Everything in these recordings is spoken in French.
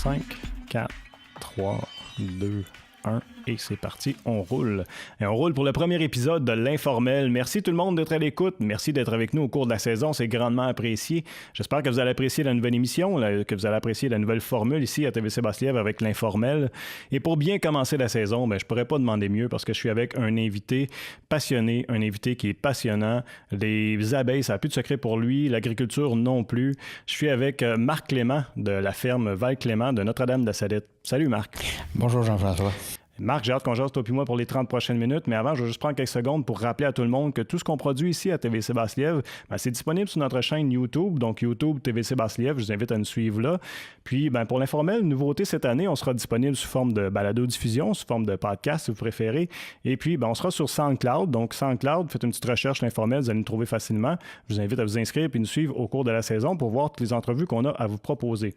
5, 4, 3, 2, 1, et c'est parti, on roule. Et on roule pour le premier épisode de l'Informel. Merci tout le monde d'être à l'écoute. Merci d'être avec nous au cours de la saison. C'est grandement apprécié. J'espère que vous allez apprécier la nouvelle émission, que vous allez apprécier la nouvelle formule ici à TVC Basse-Lièvre avec l'Informel. Et pour bien commencer la saison, je ne pourrais pas demander mieux parce que je suis avec un invité passionné, un invité qui est passionnant. Les abeilles, ça n'a plus de secret pour lui. L'agriculture non plus. Je suis avec Marc Clément de la ferme Val-Clément de Notre-Dame-de-Salette. Salut Marc. Bonjour Jean-François. Marc, j'ai hâte qu'on jase toi puis moi pour les 30 prochaines minutes, mais avant, je vais juste prendre quelques secondes pour rappeler à tout le monde que tout ce qu'on produit ici à TVC Basse-Lièvre, c'est disponible sur notre chaîne YouTube, donc YouTube TVC Basse-Lièvre, je vous invite à nous suivre là. Puis, pour l'informel, nouveauté cette année, on sera disponible sous forme de balado-diffusion, sous forme de podcast si vous préférez, et puis on sera sur SoundCloud, donc SoundCloud, faites une petite recherche l'informel, vous allez nous trouver facilement. Je vous invite à vous inscrire puis nous suivre au cours de la saison pour voir toutes les entrevues qu'on a à vous proposer.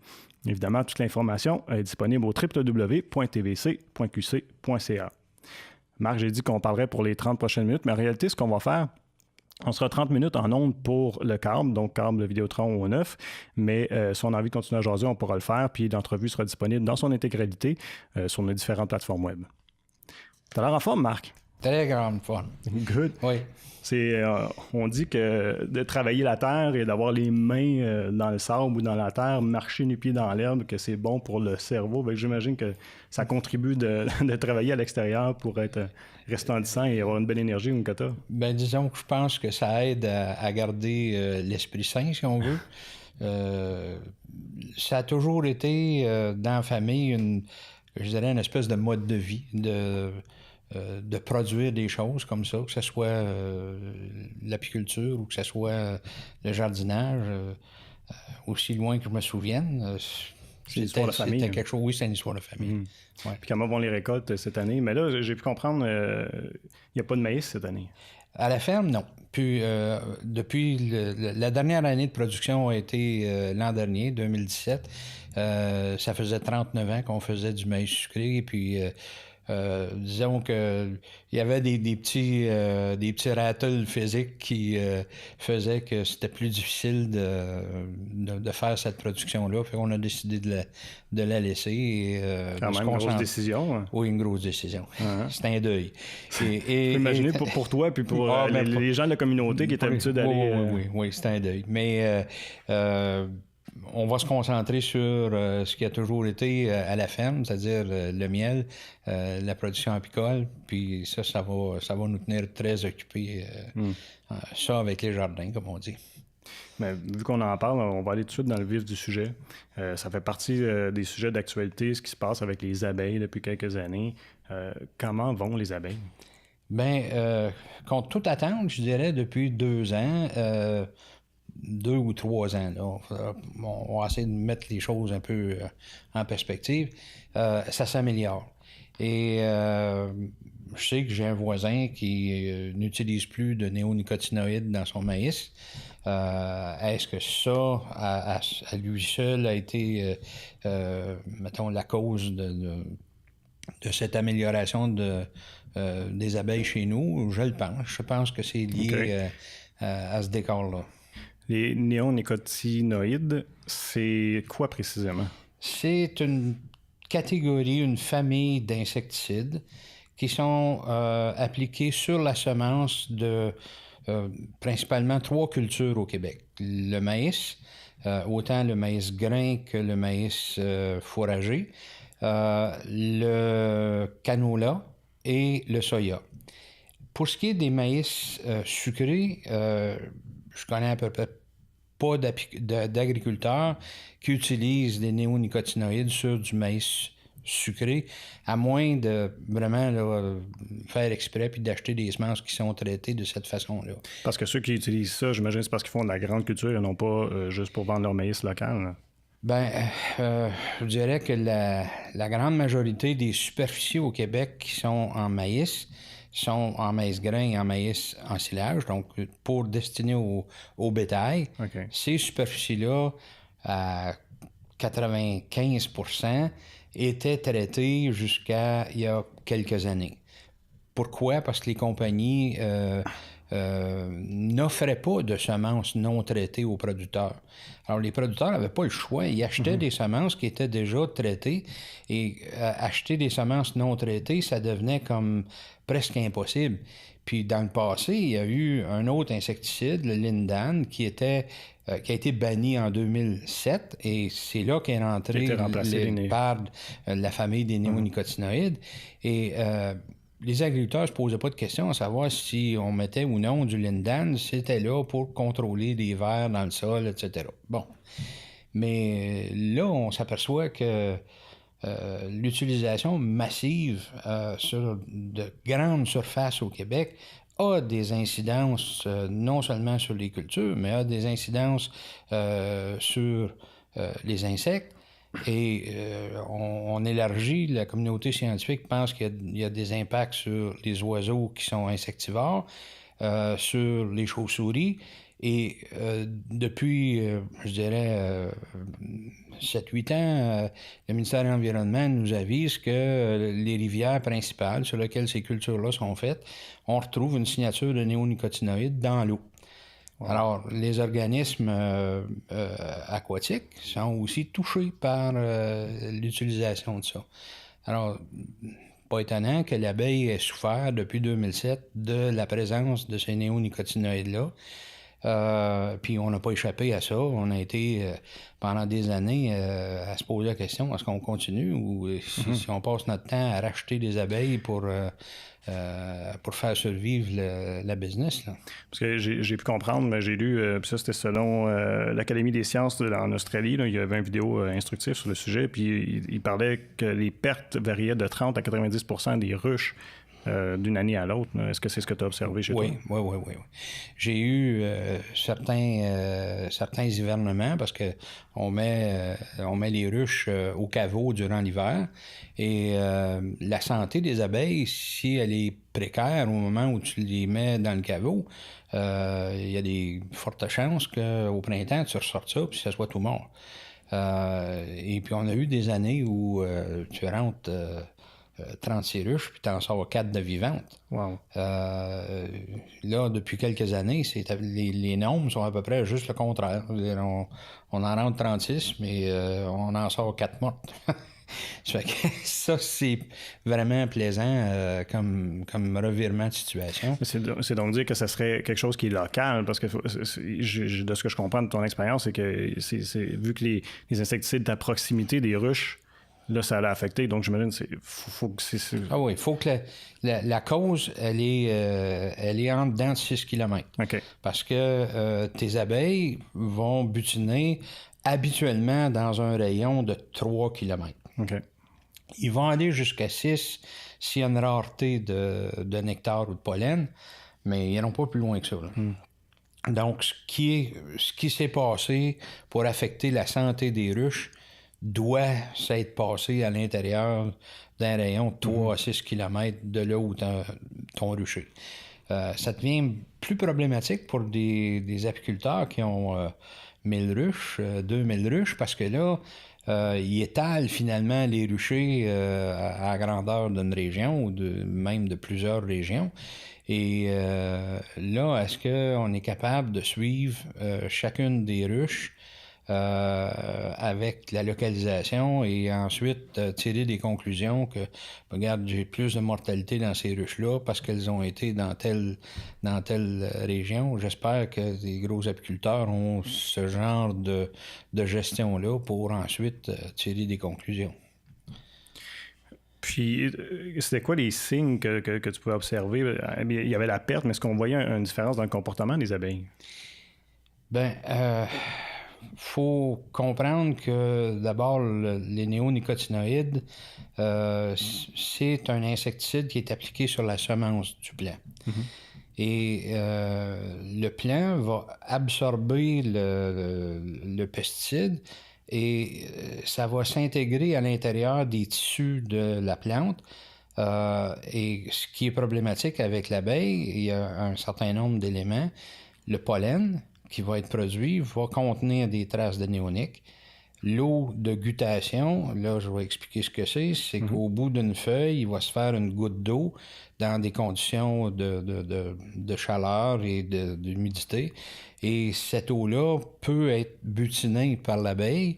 Évidemment, toute l'information est disponible au www.tvc.qc.ca. Marc, j'ai dit qu'on parlerait pour les 30 prochaines minutes, mais en réalité, ce qu'on va faire, on sera 30 minutes en ondes pour le câble, donc câble de Vidéotron au 9, mais si on a envie de continuer à jaser, on pourra le faire, puis l'entrevue sera disponible dans son intégralité sur nos différentes plateformes web. T'as l'air en forme, Marc? Très grande forme. Good. Oui. On dit que de travailler la terre et d'avoir les mains dans le sable ou dans la terre, marcher les pieds dans l'herbe, que c'est bon pour le cerveau. J'imagine que ça contribue de travailler à l'extérieur pour être resplendissant et avoir une belle énergie, Nkata. Disons que je pense que ça aide à garder l'esprit sain, si on veut. Ça a toujours été dans la famille je dirais une espèce de mode de vie, de produire des choses comme ça, que ce soit l'apiculture ou que ce soit le jardinage, aussi loin que je me souvienne. C'est une histoire de famille. C'était quelque chose, oui, c'est une histoire de famille. Mm-hmm. Ouais. Puis comment vont les récoltes cette année? Mais là, j'ai pu comprendre, il n'y a pas de maïs cette année. À la ferme, non. Puis, depuis la dernière année de production a été l'an dernier, 2017. Ça faisait 39 ans qu'on faisait du maïs sucré, puis disons que il y avait des petits rattles physiques qui faisaient que c'était plus difficile de faire cette production-là. Fait qu'on a décidé de la laisser. Et, quand même, une grosse décision. Hein? Oui, une grosse décision. Uh-huh. C'était un deuil. Imaginez pour toi puis pour les gens de la communauté qui étaient habitués d'aller... Oui, c'était un deuil. Mais on va se concentrer sur ce qui a toujours été à la ferme, c'est-à-dire le miel, la production apicole, puis ça va nous tenir très occupés, ça avec les jardins, comme on dit. Mais vu qu'on en parle, on va aller tout de suite dans le vif du sujet. Ça fait partie des sujets d'actualité, ce qui se passe avec les abeilles depuis quelques années. Comment vont les abeilles? Contre toute attente, je dirais, depuis 2 ans... 2 ou 3 ans. Là. On va essayer de mettre les choses un peu en perspective. Ça s'améliore. Et je sais que j'ai un voisin qui n'utilise plus de néonicotinoïdes dans son maïs. Est-ce que ça, à lui seul, a été, mettons, la cause de cette amélioration des abeilles chez nous? Je le pense. Je pense que c'est lié à ce décor-là. Les néonicotinoïdes, c'est quoi précisément? C'est une catégorie, une famille d'insecticides qui sont appliqués sur la semence de principalement 3 cultures au Québec. Le maïs, autant le maïs grain que le maïs fourragé, le canola et le soya. Pour ce qui est des maïs sucrés, je connais à peu près pas d'agriculteurs qui utilisent des néonicotinoïdes sur du maïs sucré, à moins de vraiment faire exprès puis d'acheter des semences qui sont traitées de cette façon-là. Parce que ceux qui utilisent ça, j'imagine, c'est parce qu'ils font de la grande culture et non pas juste pour vendre leur maïs local. Là. Je dirais que la grande majorité des superficies au Québec qui sont en maïs sont en maïs grain et en maïs ensilage, donc pour destiner au bétail. Okay. Ces superficies-là, à 95%, étaient traitées jusqu'à il y a quelques années. Pourquoi? Parce que les compagnies n'offraient pas de semences non traitées aux producteurs. Alors, les producteurs n'avaient pas le choix. Ils achetaient des semences qui étaient déjà traitées et acheter des semences non traitées, ça devenait comme presque impossible. Puis, dans le passé, il y a eu un autre insecticide, le Lindan, qui a été banni en 2007 et c'est là qu'est rentré par la famille des néonicotinoïdes. Et les agriculteurs ne se posaient pas de questions à savoir si on mettait ou non du Lindan, c'était là pour contrôler des vers dans le sol, etc. Bon. Mais là, on s'aperçoit que l'utilisation massive sur de grandes surfaces au Québec a des incidences non seulement sur les cultures, mais a des incidences sur les insectes. Et on élargit, la communauté scientifique pense qu'il y a des impacts sur les oiseaux qui sont insectivores, sur les chauves-souris. Et depuis, je dirais, 7-8 ans, le ministère de l'Environnement nous avise que les rivières principales sur lesquelles ces cultures-là sont faites, on retrouve une signature de néonicotinoïdes dans l'eau. Wow. Alors, les organismes aquatiques sont aussi touchés par l'utilisation de ça. Alors, pas étonnant que l'abeille ait souffert depuis 2007 de la présence de ces néonicotinoïdes-là. Puis on n'a pas échappé à ça. On a été pendant des années à se poser la question, est-ce qu'on continue ou si on passe notre temps à racheter des abeilles pour faire survivre la business, là. Parce que j'ai pu comprendre, mais j'ai lu, puis ça c'était selon l'Académie des sciences en Australie, là, il y avait une vidéo instructive sur le sujet, puis il parlait que les pertes variaient de 30 à 90% des ruches d'une année à l'autre. Est-ce que c'est ce que tu as observé chez toi? Oui. J'ai eu certains hivernements parce que on met les ruches au caveau durant l'hiver et la santé des abeilles, si elle est précaire au moment où tu les mets dans le caveau, il y a des fortes chances qu'au printemps, tu ressortes ça puis ça soit tout mort. Et puis on a eu des années où tu rentres 36 ruches, puis tu en sors 4 de vivantes. Wow. Là, depuis quelques années, les nombres sont à peu près juste le contraire. On en rentre 36, mais on en sort 4 mortes. Ça, c'est vraiment plaisant comme revirement de situation. C'est donc dire que ça serait quelque chose qui est local, parce que de ce que je comprends de ton expérience, c'est que vu que les insecticides sont à proximité des ruches, là, ça l'a affecté. Donc, j'imagine faut que c'est... Ah oui, il faut que la cause, elle est en dedans de 6 km. Okay. Parce que tes abeilles vont butiner habituellement dans un rayon de 3 km. Okay. Ils vont aller jusqu'à 6 s'il y a une rareté de nectar ou de pollen, mais ils n'iront pas plus loin que ça. Donc, ce qui s'est passé pour affecter la santé des ruches doit s'être passé à l'intérieur d'un rayon de 3 à 6 km de là où ton rucher. Ça devient plus problématique pour des apiculteurs qui ont 1000 ruches, 2000 ruches, parce que là, ils étalent finalement les ruchers à la grandeur d'une région ou même de plusieurs régions. Et là, est-ce qu'on est capable de suivre chacune des ruches avec la localisation et ensuite tirer des conclusions que, regarde, j'ai plus de mortalité dans ces ruches-là parce qu'elles ont été dans telle région. J'espère que les gros apiculteurs ont ce genre de gestion-là pour ensuite tirer des conclusions. Puis, c'était quoi les signes que tu pouvais observer? Il y avait la perte, mais est-ce qu'on voyait une différence dans le comportement des abeilles? Faut comprendre que d'abord, les néonicotinoïdes, c'est un insecticide qui est appliqué sur la semence du plant. Et le plant va absorber le pesticide et ça va s'intégrer à l'intérieur des tissus de la plante. Et ce qui est problématique avec l'abeille, il y a un certain nombre d'éléments. Le pollen qui va être produit va contenir des traces de néoniques. L'eau de guttation, là, je vais expliquer ce que c'est. C'est qu'au bout d'une feuille, il va se faire une goutte d'eau dans des conditions de chaleur et d'humidité. Et cette eau-là peut être butinée par l'abeille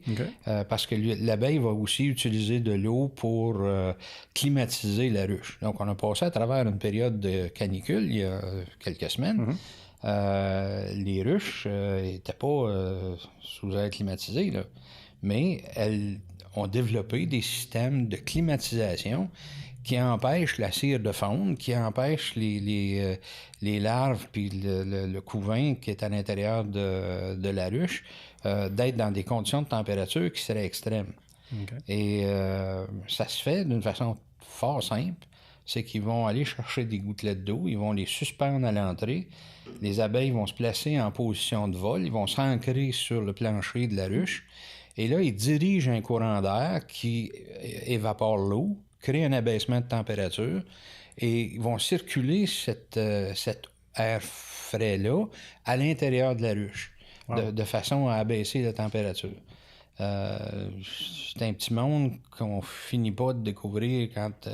parce que l'abeille va aussi utiliser de l'eau pour climatiser la ruche. Donc, on a passé à travers une période de canicule il y a quelques semaines. Les ruches n'étaient pas sous air climatisé, là. Mais elles ont développé des systèmes de climatisation qui empêchent la cire de fondre, qui empêchent les larves puis le couvain qui est à l'intérieur de la ruche d'être dans des conditions de température qui seraient extrêmes. Et ça se fait d'une façon fort simple. C'est qu'ils vont aller chercher des gouttelettes d'eau, ils vont les suspendre à l'entrée. Les abeilles vont se placer en position de vol, ils vont s'ancrer sur le plancher de la ruche. Et là, ils dirigent un courant d'air qui évapore l'eau, crée un abaissement de température et ils vont circuler cet air frais-là à l'intérieur de la ruche de façon à abaisser la température. C'est un petit monde qu'on finit pas de découvrir quand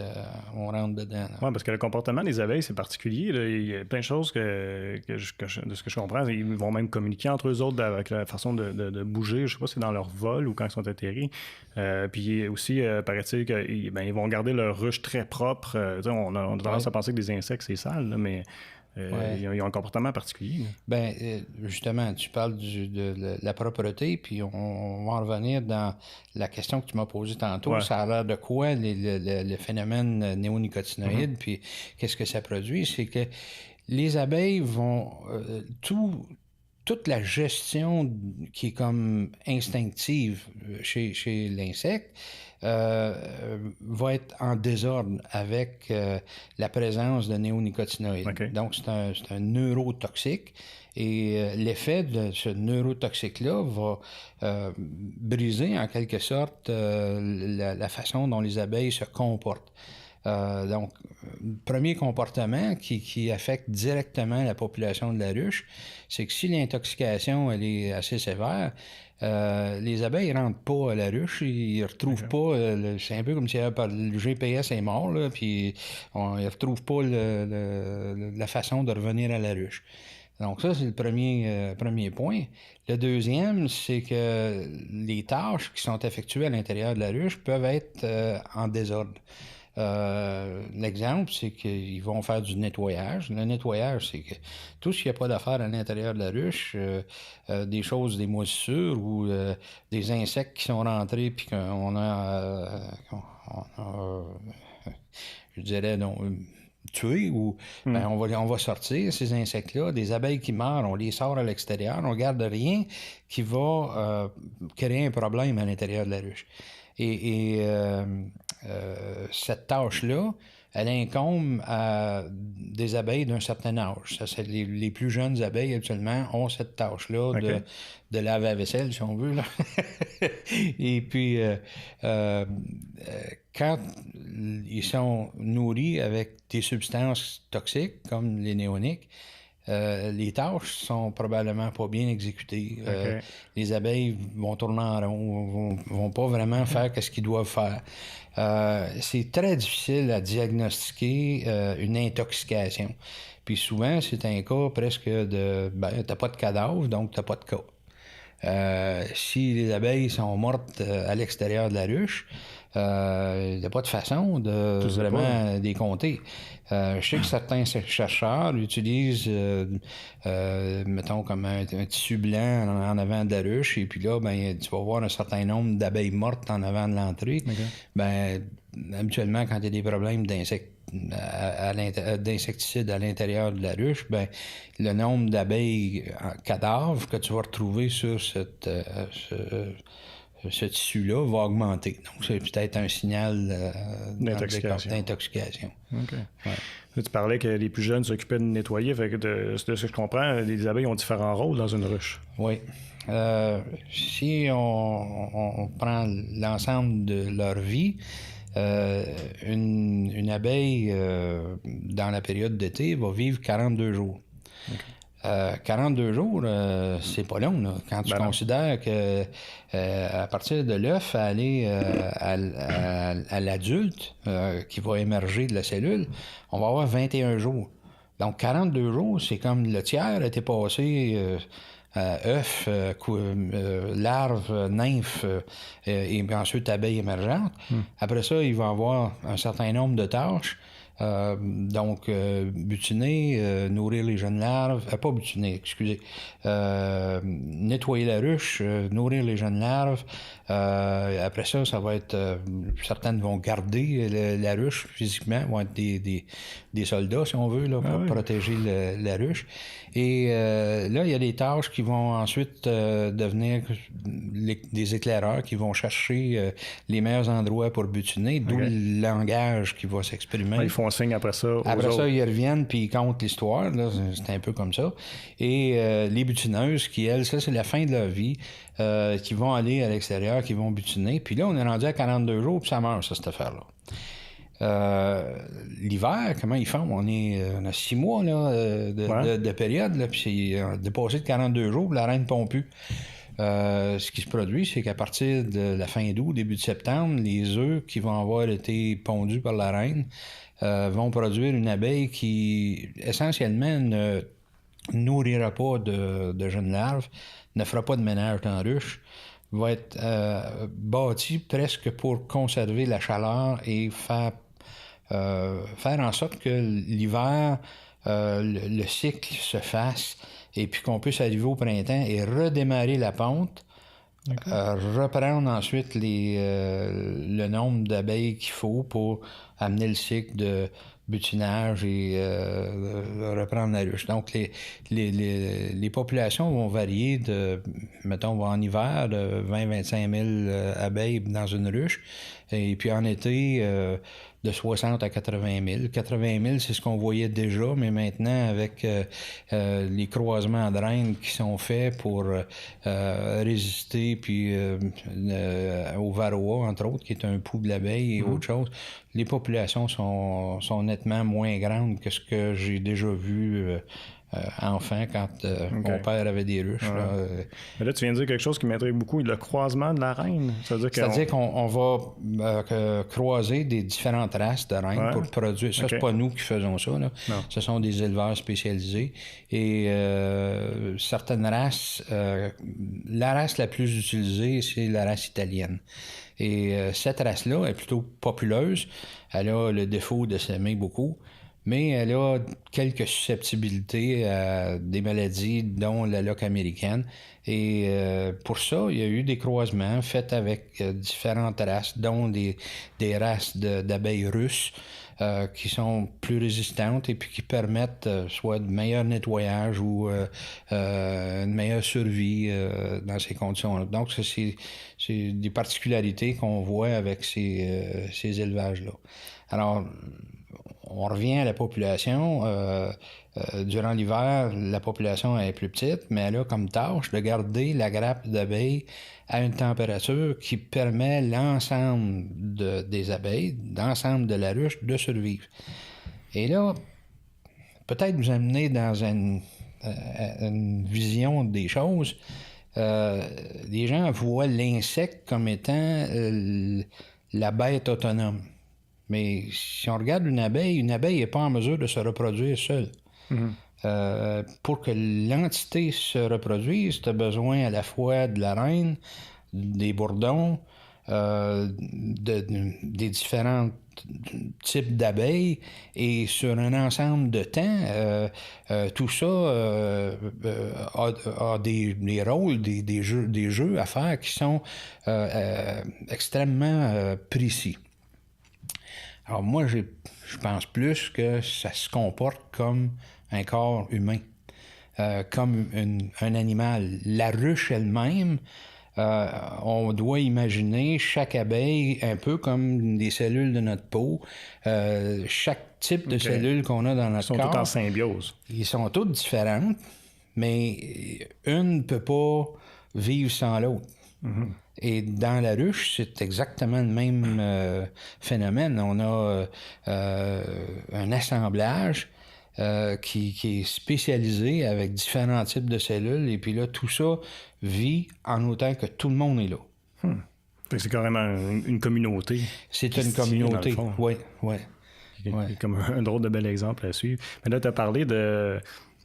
on rentre dedans. Oui, parce que le comportement des abeilles, c'est particulier. Là. Il y a plein de choses de ce que je comprends. Ils vont même communiquer entre eux autres avec la façon de bouger. Je sais pas si c'est dans leur vol ou quand ils sont atterris. Puis aussi, paraît-il qu'ils vont garder leur ruche très propre. On a tendance à penser que des insectes, c'est sale, là, mais... Ils ont un comportement particulier. Justement, tu parles de la propreté, puis on va en revenir dans la question que tu m'as posée tantôt. Ça a l'air de quoi le phénomène néonicotinoïde, puis qu'est-ce que ça produit? C'est que les abeilles vont... toute la gestion qui est comme instinctive chez l'insecte va être en désordre avec la présence de néonicotinoïdes. Donc, c'est un neurotoxique et l'effet de ce neurotoxique-là va briser en quelque sorte la façon dont les abeilles se comportent. Donc, premier comportement qui affecte directement la population de la ruche, c'est que si l'intoxication elle est assez sévère, les abeilles ne rentrent pas à la ruche, ils ne retrouvent pas, c'est un peu comme si le GPS est mort, là, puis ils ne retrouvent pas la façon de revenir à la ruche. Donc ça, c'est le premier point. Le deuxième, c'est que les tâches qui sont effectuées à l'intérieur de la ruche peuvent être en désordre. L'exemple, c'est qu'ils vont faire du nettoyage. Le nettoyage, c'est que tout ce qu'il n'y a pas d'affaires à l'intérieur de la ruche, des moisissures ou des insectes qui sont rentrés puis qu'on a je dirais, tués ou on va sortir ces insectes-là. Des abeilles qui meurent, on les sort à l'extérieur, on ne garde rien qui va créer un problème à l'intérieur de la ruche. Et cette tâche-là, elle incombe à des abeilles d'un certain âge. Ça, les plus jeunes abeilles, actuellement, ont cette tâche-là de laver la vaisselle, si on veut. Là. Et puis, quand ils sont nourris avec des substances toxiques, comme les néoniques, les tâches sont probablement pas bien exécutées. Les abeilles vont tourner en rond, vont pas vraiment faire ce qu'ils doivent faire. C'est très difficile à diagnostiquer une intoxication. Puis souvent, c'est un cas presque t'as pas de cadavre, donc t'as pas de cas. Si les abeilles sont mortes à l'extérieur de la ruche, il n'y a pas de façon de vraiment les compter. Je sais que certains chercheurs utilisent, mettons, comme un tissu blanc en avant de la ruche, et puis là, tu vas voir un certain nombre d'abeilles mortes en avant de l'entrée. Habituellement, quand il y a des problèmes d'insecticides à l'intérieur de la ruche, le nombre d'abeilles cadavres que tu vas retrouver sur ce tissu-là va augmenter. Donc, c'est peut-être un signal d'intoxication. OK. Ouais. Tu parlais que les plus jeunes s'occupaient de nettoyer. Fait que de ce que je comprends, les abeilles ont différents rôles dans une ruche. Oui. Si on prend l'ensemble de leur vie, une abeille, dans la période d'été, va vivre 42 jours. 42 jours, c'est pas long, là. Quand tu considères que à partir de l'œuf, à aller à l'adulte qui va émerger de la cellule, on va avoir 21 jours. Donc 42 jours, c'est comme le tiers a été passé œuf, larve, nymphe et ensuite abeille émergente. Après ça, il va avoir un certain nombre de tâches. Donc, butiner, nourrir les jeunes larves, pas butiner, excusez, nettoyer la ruche, nourrir les jeunes larves. Après ça, ça va être, certaines vont garder la ruche physiquement, vont être des soldats, si on veut, là, pour protéger la ruche. Et là, il y a des tâches qui vont ensuite devenir des éclaireurs qui vont chercher les meilleurs endroits pour butiner, d'où le langage qui va s'exprimer. Ils font signe après ça. Après ça, ils reviennent puis ils comptent l'histoire. Là, c'est un peu comme ça. Et les butineuses, qui, elles, ça, c'est la fin de leur vie, qui vont aller à l'extérieur, qui vont butiner. Puis là, on est rendu à 42 jours, puis ça meurt, ça, cette affaire-là. L'hiver, comment ils font? On a 6 mois là, de période, là, puis c'est dépassé de 42 jours, la reine ne pond plus. Ce qui se produit, c'est qu'à partir de la fin d'août, début de septembre, les œufs qui vont avoir été pondus par la reine vont produire une abeille qui, essentiellement, ne nourrira pas de jeunes larves, ne fera pas de ménage dans la ruche, va être bâtie presque pour conserver la chaleur et faire en sorte que l'hiver, le cycle se fasse et puis qu'on puisse arriver au printemps et redémarrer la pente, reprendre ensuite le nombre d'abeilles qu'il faut pour amener le cycle de butinage et reprendre la ruche. Donc, les populations vont varier mettons, en hiver, de 20-25 000 abeilles dans une ruche, et puis en été, de 60 à 80 000. 80 000, c'est ce qu'on voyait déjà, mais maintenant, avec les croisements de reines qui sont faits pour résister puis au varroa, entre autres, qui est un pouls de l'abeille et autre chose, les populations sont nettement moins grandes que ce que j'ai déjà vu enfant quand mon père avait des ruches. Là. Mais là, tu viens de dire quelque chose qui m'intrigue beaucoup, le croisement de la reine. C'est-à-dire qu'on va croiser des différentes races de reines pour produire. Ça, c'est pas nous qui faisons ça. Là. Ce sont des éleveurs spécialisés. Et certaines races, la race la plus utilisée, c'est la race italienne. Et cette race-là est plutôt populeuse. Elle a le défaut de s'aimer beaucoup, mais elle a quelques susceptibilités à des maladies, dont la loque américaine. Et pour ça, il y a eu des croisements faits avec différentes races, dont des races d'abeilles russes qui sont plus résistantes et puis qui permettent soit de meilleur nettoyage ou une meilleure survie dans ces conditions-là. Donc, c'est des particularités qu'on voit avec ces élevages-là. Alors, on revient à la population. Durant l'hiver, la population est plus petite, mais elle a comme tâche de garder la grappe d'abeilles à une température qui permet l'ensemble des abeilles, l'ensemble de la ruche, de survivre. Et là, peut-être vous amener dans une vision des choses. Les gens voient l'insecte comme étant la bête autonome. Mais si on regarde une abeille n'est pas en mesure de se reproduire seule. Pour que l'entité se reproduise, tu as besoin à la fois de la reine, des bourdons, des différents types d'abeilles, et sur un ensemble de temps, tout ça a des rôles, des jeux à faire qui sont extrêmement précis. Alors moi, je pense plus que ça se comporte comme un corps humain, comme un animal. La ruche elle-même, on doit imaginer chaque abeille un peu comme des cellules de notre peau. Chaque type de cellules qu'on a dans notre corps... Ils sont tous en symbiose. Ils sont toutes différentes, mais une ne peut pas vivre sans l'autre. Et dans la ruche, c'est exactement le même phénomène. On a un assemblage qui est spécialisé avec différents types de cellules. Et puis là, tout ça vit en autant que tout le monde est là. Fait que c'est carrément une communauté. C'est une communauté, oui. C'est comme un drôle de bel exemple à suivre. Mais là, tu as parlé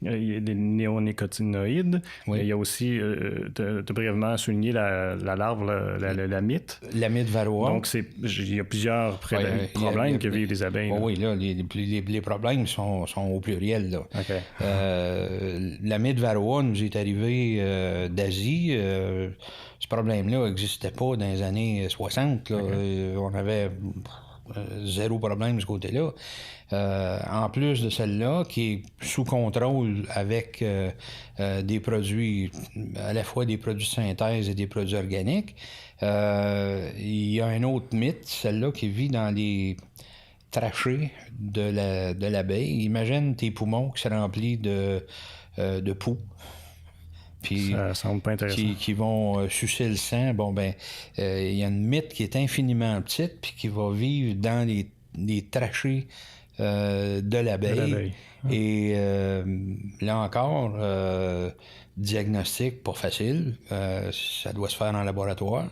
il y a des néonicotinoïdes. Oui. Il y a aussi, tu as brièvement souligné la larve, la mythe. La mythe varroa. Donc, il y a plusieurs problèmes que vivent les abeilles. Oui, là, les problèmes sont au pluriel. Là. Okay. La mythe varroa nous est arrivée d'Asie. Ce problème-là n'existait pas dans les années 60. Là. Okay. On avait zéro problème de ce côté-là. En plus de celle-là, qui est sous contrôle avec des produits, à la fois des produits de synthèse et des produits organiques, il y a un autre mythe, celle-là qui vit dans les trachées de l'abeille. Imagine tes poumons qui se remplissent de poux. Puis, ça semble pas intéressant. Qui vont sucer le sang. Bon, ben, il y a une mythe qui est infiniment petite, puis qui va vivre dans les trachées de l'abeille. Et là encore, diagnostic pas facile. Ça doit se faire en laboratoire.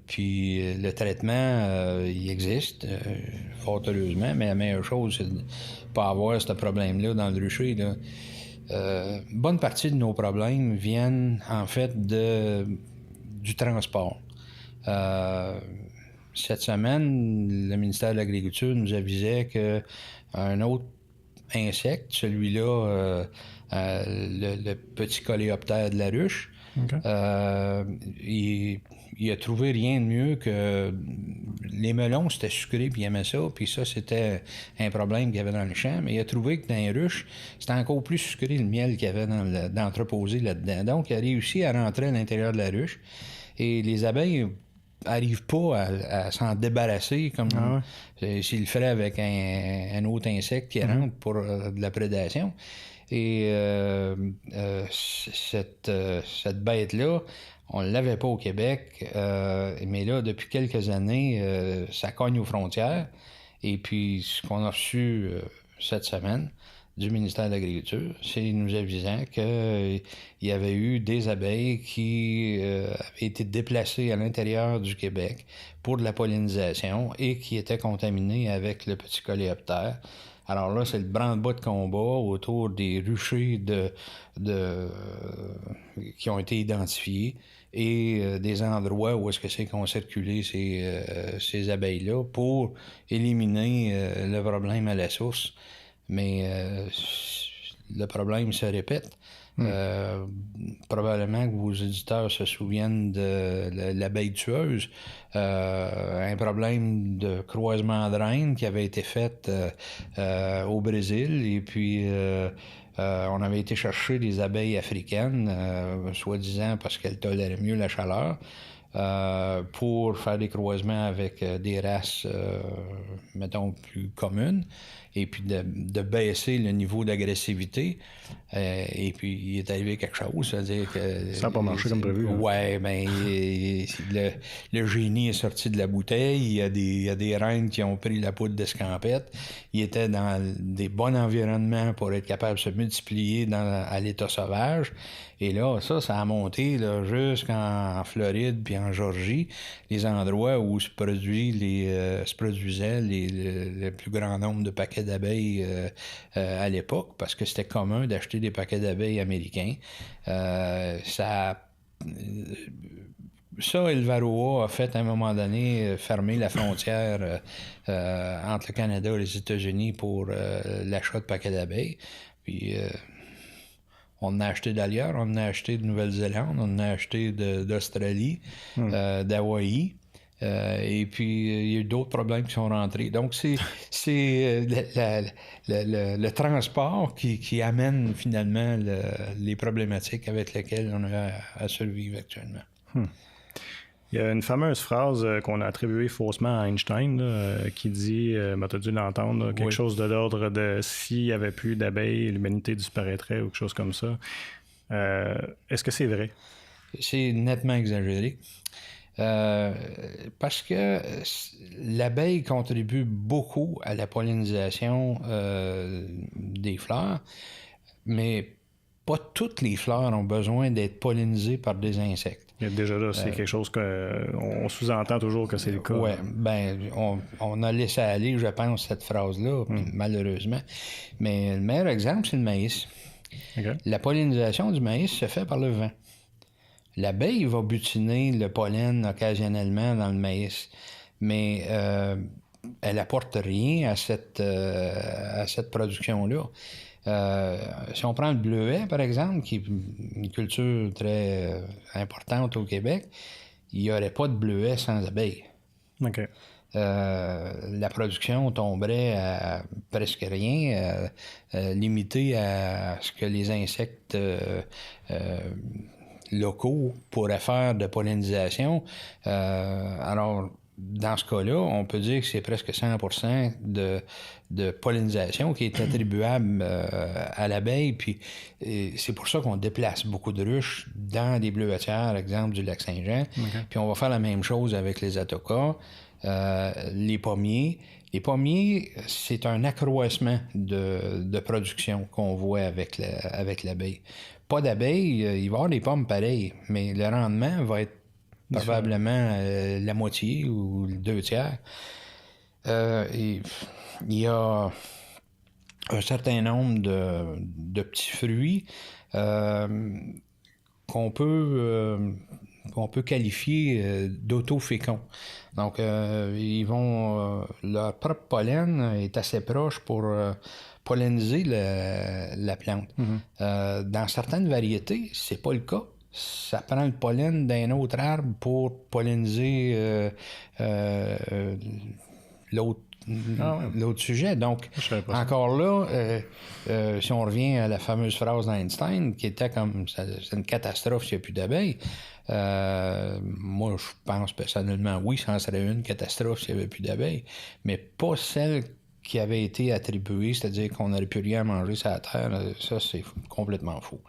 Puis le traitement, il existe, fort heureusement, mais la meilleure chose, c'est de ne pas avoir ce problème-là dans le rucher, là. Bonne partie de nos problèmes viennent en fait du transport. Cette semaine, le ministère de l'Agriculture nous avisait qu'un autre insecte, celui-là, le petit coléoptère de la ruche, il a trouvé rien de mieux que les melons, c'était sucré, puis il aimait ça, puis ça, c'était un problème qu'il y avait dans le champ, mais il a trouvé que dans les ruches, c'était encore plus sucré le miel qu'il y avait d'entreposé là-dedans. Donc, il a réussi à rentrer à l'intérieur de la ruche, et les abeilles n'arrivent pas à s'en débarrasser comme s'ils le feraient avec un autre insecte qui rentre pour de la prédation. Et cette bête-là, on ne l'avait pas au Québec, mais là, depuis quelques années, ça cogne aux frontières. Et puis, ce qu'on a reçu cette semaine du ministère de l'Agriculture, c'est nous avisant qu'il y avait eu des abeilles qui avaient été déplacées à l'intérieur du Québec pour de la pollinisation et qui étaient contaminées avec le petit coléoptère. Alors là, c'est le branle-bas de combat autour des ruchers qui ont été identifiés et des endroits où est-ce que c'est qu'ont circulé ces abeilles-là pour éliminer le problème à la source. Mais le problème se répète. Probablement que vos auditeurs se souviennent de l'abeille tueuse, un problème de croisement de reines qui avait été fait au Brésil, et puis on avait été chercher des abeilles africaines, soi-disant parce qu'elles toléraient mieux la chaleur, pour faire des croisements avec des races, mettons, plus communes, et puis de baisser le niveau d'agressivité. Et puis, il est arrivé quelque chose, c'est-à-dire que... Ça n'a pas marché comme prévu. Ouais, bien, le génie est sorti de la bouteille, il y a des reines qui ont pris la poudre d'escampette, ils étaient dans des bons environnements pour être capables de se multiplier à l'état sauvage. Et là, ça a monté là, jusqu'en Floride puis en Georgie, les endroits où se produisaient le plus grand nombre de paquets d'abeilles à l'époque, parce que c'était commun d'acheter des paquets d'abeilles américains. Ça et le varroa a fait à un moment donné fermer la frontière entre le Canada et les États-Unis pour l'achat de paquets d'abeilles. Puis... on en a acheté d'ailleurs, on en a acheté de Nouvelle-Zélande, on en a acheté d'Australie, d'Hawaï. Et puis, il y a eu d'autres problèmes qui sont rentrés. Donc, c'est le transport qui amène finalement les problématiques avec lesquelles on a à survivre actuellement. Il y a une fameuse phrase qu'on a attribuée faussement à Einstein qui dit, tu as dû l'entendre, quelque chose de l'ordre de « s'il n'y avait plus d'abeilles, l'humanité disparaîtrait » ou quelque chose comme ça. Est-ce que c'est vrai? C'est nettement exagéré. Parce que l'abeille contribue beaucoup à la pollinisation des fleurs, mais pas toutes les fleurs ont besoin d'être pollinisées par des insectes. Déjà là, c'est quelque chose qu'on sous-entend toujours que c'est le cas. Oui, ben, on a laissé aller, je pense, cette phrase-là, malheureusement. Mais le meilleur exemple, c'est le maïs. Okay. La pollinisation du maïs se fait par le vent. L'abeille va butiner le pollen occasionnellement dans le maïs, mais elle n'apporte rien à cette production-là. Si on prend le bleuet, par exemple, qui est une culture très importante au Québec, il n'y aurait pas de bleuet sans abeilles. OK. La production tomberait à presque rien, limitée à ce que les insectes locaux pourraient faire de pollinisation. Alors, dans ce cas-là, on peut dire que c'est presque 100% de pollinisation qui est attribuable à l'abeille. Puis c'est pour ça qu'on déplace beaucoup de ruches dans des bleuetières, exemple du lac Saint-Jean. Okay. Puis on va faire la même chose avec les atocas, les pommiers. Les pommiers, c'est un accroissement de production qu'on voit avec l'abeille. Pas d'abeille, il va y avoir des pommes pareilles, mais le rendement va être probablement la moitié ou les 2/3. Il y a un certain nombre de petits fruits qu'on peut qualifier d'autoféconds. Donc, leur propre pollen est assez proche pour polliniser la plante. Mm-hmm. Dans certaines variétés, c'est pas le cas. Ça prend le pollen d'un autre arbre pour polliniser l'autre sujet. Donc, encore là, si on revient à la fameuse phrase d'Einstein, qui était comme c'est une catastrophe s'il n'y a plus d'abeilles, moi, je pense personnellement, oui, ça en serait une catastrophe s'il n'y avait plus d'abeilles, mais pas celle qui avait été attribuée, c'est-à-dire qu'on n'aurait plus rien à manger sur la terre. Ça, c'est complètement faux.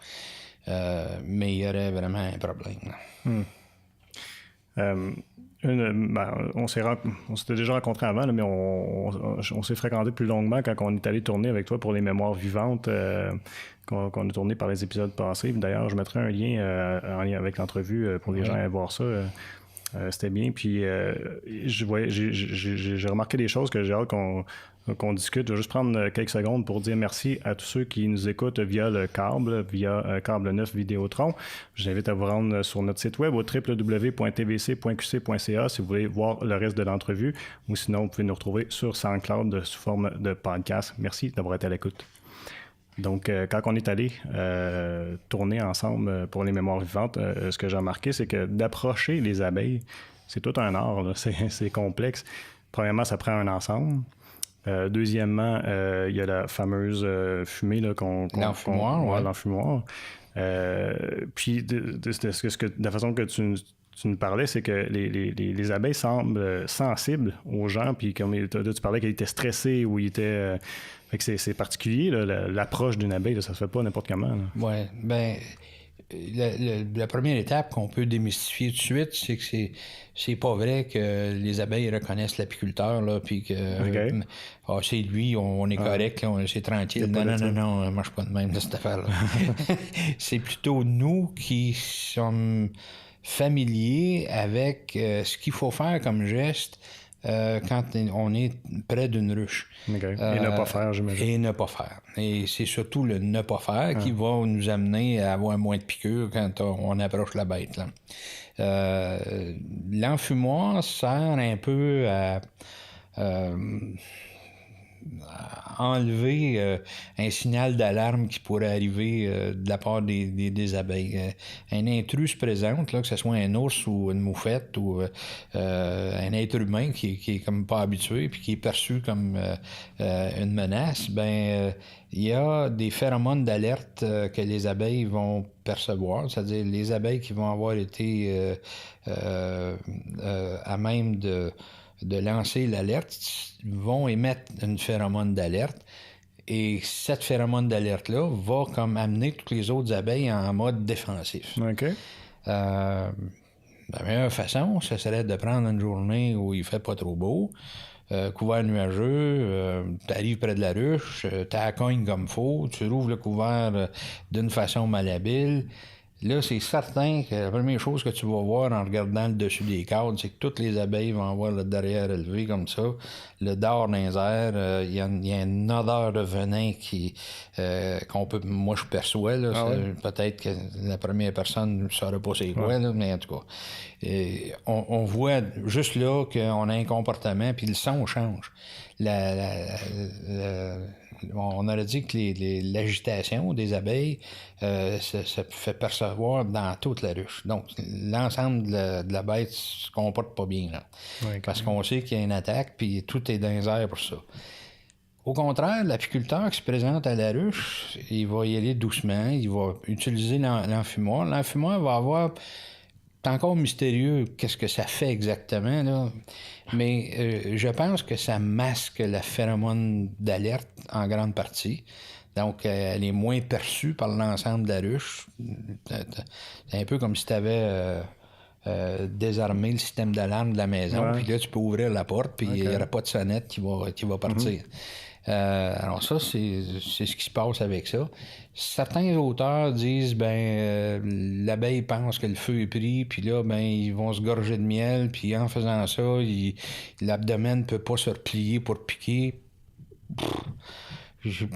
Mais il y aurait vraiment un problème. On s'était déjà rencontrés avant, là, mais on s'est fréquenté plus longuement quand on est allé tourner avec toi pour les mémoires vivantes qu'on a tourné par les épisodes passés. D'ailleurs, je mettrai un lien en lien avec l'entrevue pour les gens à voir ça. C'était bien. Puis j'ai remarqué des choses que j'ai hâte qu'on discute. Je vais juste prendre quelques secondes pour dire merci à tous ceux qui nous écoutent via le câble, via Câble 9 Vidéotron. Je vous invite à vous rendre sur notre site web au www.tvc.qc.ca si vous voulez voir le reste de l'entrevue, ou sinon vous pouvez nous retrouver sur SoundCloud sous forme de podcast. Merci d'avoir été à l'écoute. Donc, quand on est allé tourner ensemble pour les mémoires vivantes, ce que j'ai remarqué, c'est que d'approcher les abeilles, c'est tout un art, là. C'est complexe. Premièrement, ça prend un ensemble. Deuxièmement, il y a la fameuse fumée là, l'enfumoir. Puis, de la façon que tu nous parlais, c'est que les abeilles semblent sensibles aux gens, puis comme tu parlais qu'elles étaient stressées ou ils étaient... fait que c'est particulier, là, l'approche d'une abeille, là, ça se fait pas n'importe comment. Oui, bien... La première étape qu'on peut démystifier tout de suite, c'est que c'est pas vrai que les abeilles reconnaissent l'apiculteur, là, puis que c'est lui, on est correct, là, c'est tranquille. Non, ça marche pas de même, cette affaire-là. C'est plutôt nous qui sommes familiers avec ce qu'il faut faire comme geste quand on est près d'une ruche. Okay. Et ne pas faire, j'imagine. Et ne pas faire. Et c'est surtout le ne pas faire qui va nous amener à avoir moins de piqûres quand on approche la bête, là. L'enfumoir sert un peu à enlever un signal d'alarme qui pourrait arriver de la part des abeilles. Un intrus se présente, là, que ce soit un ours ou une moufette ou un être humain qui est comme pas habitué puis qui est perçu comme une menace, il y a des phéromones d'alerte que les abeilles vont percevoir, c'est-à-dire les abeilles qui vont avoir été à même de lancer l'alerte vont émettre une phéromone d'alerte et cette phéromone d'alerte-là va comme amener toutes les autres abeilles en mode défensif. OK. La meilleure façon, ce serait de prendre une journée où il fait pas trop beau, couvert nuageux, tu arrives près de la ruche, tu la cognes comme faut, tu rouvres le couvert d'une façon malhabile. Là, c'est certain que la première chose que tu vas voir en regardant le dessus des cadres, c'est que toutes les abeilles vont avoir le derrière élevé comme ça, le dard dans les airs, il y a une odeur de venin qu'on peut, moi je perçois, là, peut-être que la première personne ne saurait pas c'est quoi, là, mais en tout cas, on voit juste là qu'on a un comportement, puis le son change. On aurait dit que l'agitation des abeilles se fait percevoir dans toute la ruche. Donc, l'ensemble de la bête se comporte pas bien, là. Parce qu'on sait qu'il y a une attaque, puis tout est dans les airs pour ça. Au contraire, l'apiculteur qui se présente à la ruche, il va y aller doucement, il va utiliser l'enfumoir. L'enfumoir va avoir... C'est encore mystérieux qu'est-ce que ça fait exactement, là. Mais je pense que ça masque la phéromone d'alerte en grande partie. Donc, elle est moins perçue par l'ensemble de la ruche. C'est un peu comme si tu avais désarmé le système d'alarme de la maison, puis là, tu peux ouvrir la porte, puis il n'y aura pas de sonnette qui va partir. Alors ça, c'est ce qui se passe avec ça. Certains auteurs disent, l'abeille pense que le feu est pris, puis là, ils vont se gorger de miel, puis en faisant ça, l'abdomen ne peut pas se replier pour piquer. Je suis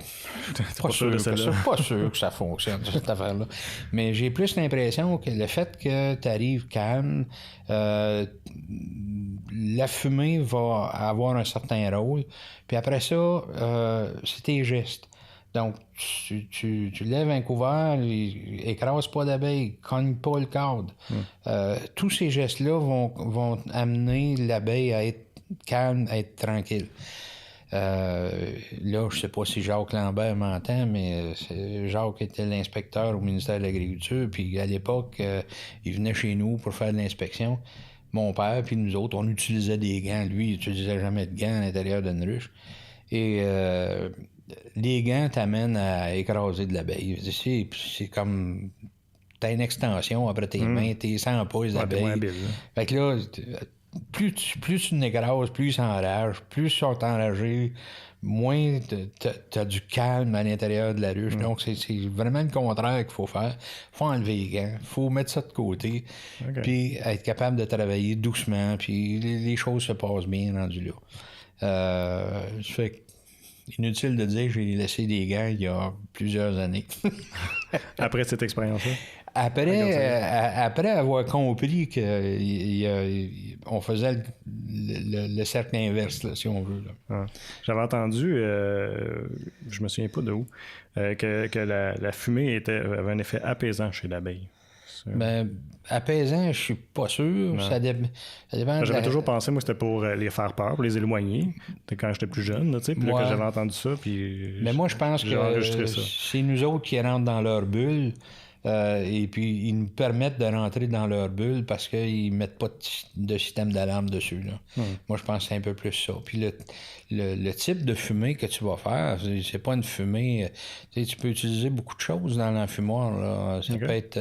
pas sûr que ça fonctionne, cette affaire-là. Mais j'ai plus l'impression que le fait que tu arrives calme, la fumée va avoir un certain rôle. Puis après ça, c'est tes gestes. Donc, tu lèves un couvert, écrase pas d'abeilles, cogne pas le cadre. Tous ces gestes-là vont amener l'abeille à être calme, à être tranquille. Là, je sais pas si Jacques Lambert m'entend, mais Jacques était l'inspecteur au ministère de l'Agriculture, puis à l'époque, il venait chez nous pour faire de l'inspection. Mon père, puis nous autres, on utilisait des gants. Lui, il n'utilisait jamais de gants à l'intérieur d'une ruche. Et les gants t'amènent à écraser de l'abeille. C'est comme... T'as une extension après tes mains, t'es sans pouces d'abeille. Fait que là... Plus tu n'écrases, plus ils s'enragent, plus ils sont enragés, moins t'as du calme à l'intérieur de la ruche. Donc, c'est vraiment le contraire qu'il faut faire. Il faut enlever les gants, il faut mettre ça de côté, puis être capable de travailler doucement, puis les choses se passent bien rendues là. Fait inutile de dire que j'ai laissé des gants il y a plusieurs années. Après cette expérience-là? Après avoir compris qu'on faisait le cercle inverse, là, si on veut. Là. J'avais entendu, je me souviens pas de où, que la fumée avait un effet apaisant chez l'abeille. Apaisant, je suis pas sûr. Ça dépend. J'avais toujours pensé, moi, c'était pour les faire peur, pour les éloigner, quand j'étais plus jeune, tu sais. Puis là, que j'avais entendu ça, puis... Mais moi, je pense que c'est nous autres qui rentrent dans leur bulle. Et puis, ils nous permettent de rentrer dans leur bulle parce qu'ils ne mettent pas de système d'alarme dessus. Là. Moi, je pense que c'est un peu plus ça. Puis, le type de fumée que tu vas faire, c'est pas une fumée... Tu peux utiliser beaucoup de choses dans l'enfumoir. Là. Ça peut être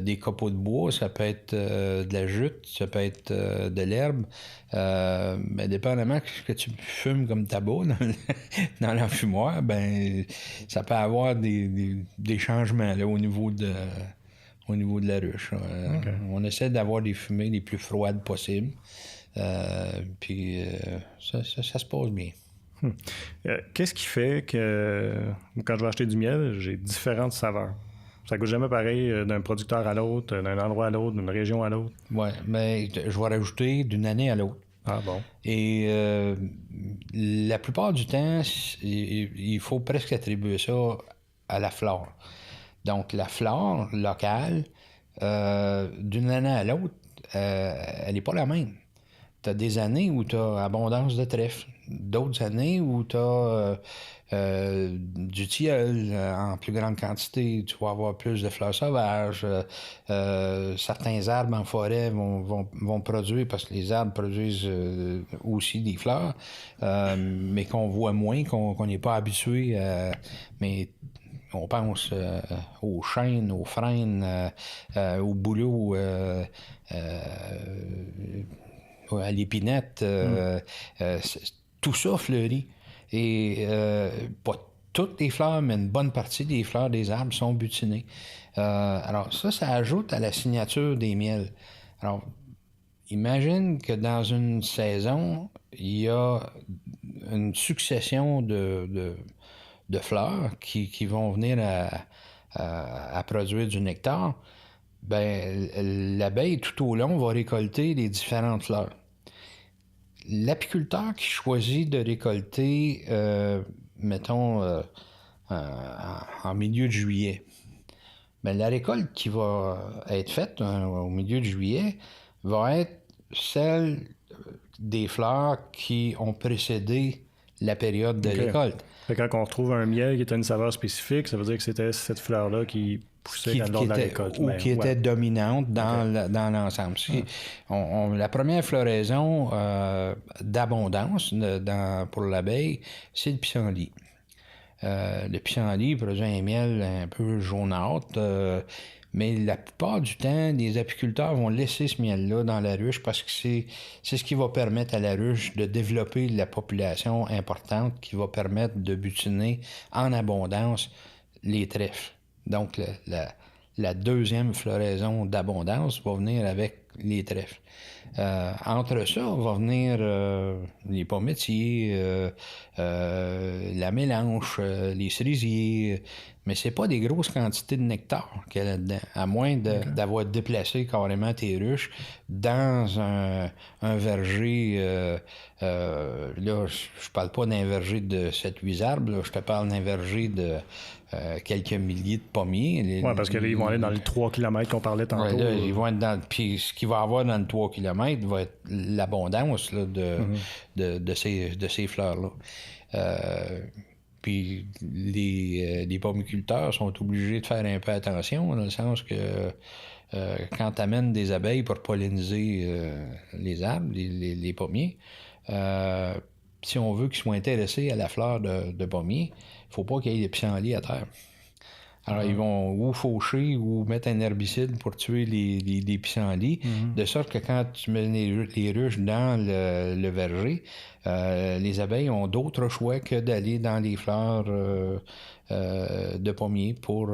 des copeaux de bois, ça peut être de la jute, ça peut être de l'herbe. Mais dépendamment que tu fumes comme tabac dans l'enfumoir, ça peut avoir des changements là, au niveau de la ruche. On essaie d'avoir des fumées les plus froides possibles. Puis ça se passe bien. Qu'est-ce qui fait que quand je vais acheter du miel, j'ai différentes saveurs? Ça goûte jamais pareil d'un producteur à l'autre, d'un endroit à l'autre, d'une région à l'autre. Oui, mais je vais rajouter d'une année à l'autre. Ah bon? Et la plupart du temps, il faut presque attribuer ça à la flore. Donc, la flore locale, d'une année à l'autre, elle n'est pas la même. Tu as des années où tu as abondance de trèfle, d'autres années où tu as du tilleul en plus grande quantité, tu vas avoir plus de fleurs sauvages. Certains arbres en forêt vont produire, parce que les arbres produisent aussi des fleurs, mais qu'on voit moins, qu'on n'est pas habitué à... Mais On pense aux chênes, aux frênes, aux bouleaux, à l'épinette. Tout ça fleurit. Et pas toutes les fleurs, mais une bonne partie des fleurs des arbres sont butinées. Alors ça ajoute à la signature des miels. Alors, imagine que dans une saison, il y a une succession de fleurs qui vont venir à produire du nectar. Ben, l'abeille, tout au long, va récolter les différentes fleurs. L'apiculteur qui choisit de récolter, mettons, en milieu de juillet, ben, la récolte qui va être faite au milieu de juillet va être celle des fleurs qui ont précédé la période de récolte. Fait que quand on retrouve un miel qui a une saveur spécifique, ça veut dire que c'était cette fleur-là qui poussait lors de la récolte. Ou qui était dominante dans l'ensemble. La première floraison d'abondance pour l'abeille, c'est le pissenlit. Le pissenlit produit un miel un peu jaunâtre, mais la plupart du temps, les apiculteurs vont laisser ce miel-là dans la ruche parce que c'est ce qui va permettre à la ruche de développer la population importante qui va permettre de butiner en abondance les trèfles. Donc, la deuxième floraison d'abondance va venir avec les trèfles. Entre ça, va venir les pommiers, la mélange, les cerisiers, mais c'est pas des grosses quantités de nectar qu'il y a là-dedans, à moins d'avoir déplacé carrément tes ruches dans un verger. Là, je parle pas d'un verger de 7-8 arbres, là, je te parle d'un verger de quelques milliers de pommiers. Oui, parce qu'ils vont aller dans les 3 km qu'on parlait tantôt. Ouais, là, ils vont être dans. Puis ce qu'il va y avoir dans le 3 km va être l'abondance là, de ces fleurs-là. Puis les pommiculteurs sont obligés de faire un peu attention, dans le sens que quand tu amènes des abeilles pour polliniser les arbres, les pommiers, si on veut qu'ils soient intéressés à la fleur de pommier, il ne faut pas qu'il y ait des pissenlits à terre. Alors, ils vont ou faucher ou mettre un herbicide pour tuer les pissenlits, de sorte que quand tu mets les ruches dans le verger, les abeilles ont d'autres choix que d'aller dans les fleurs de pommier pour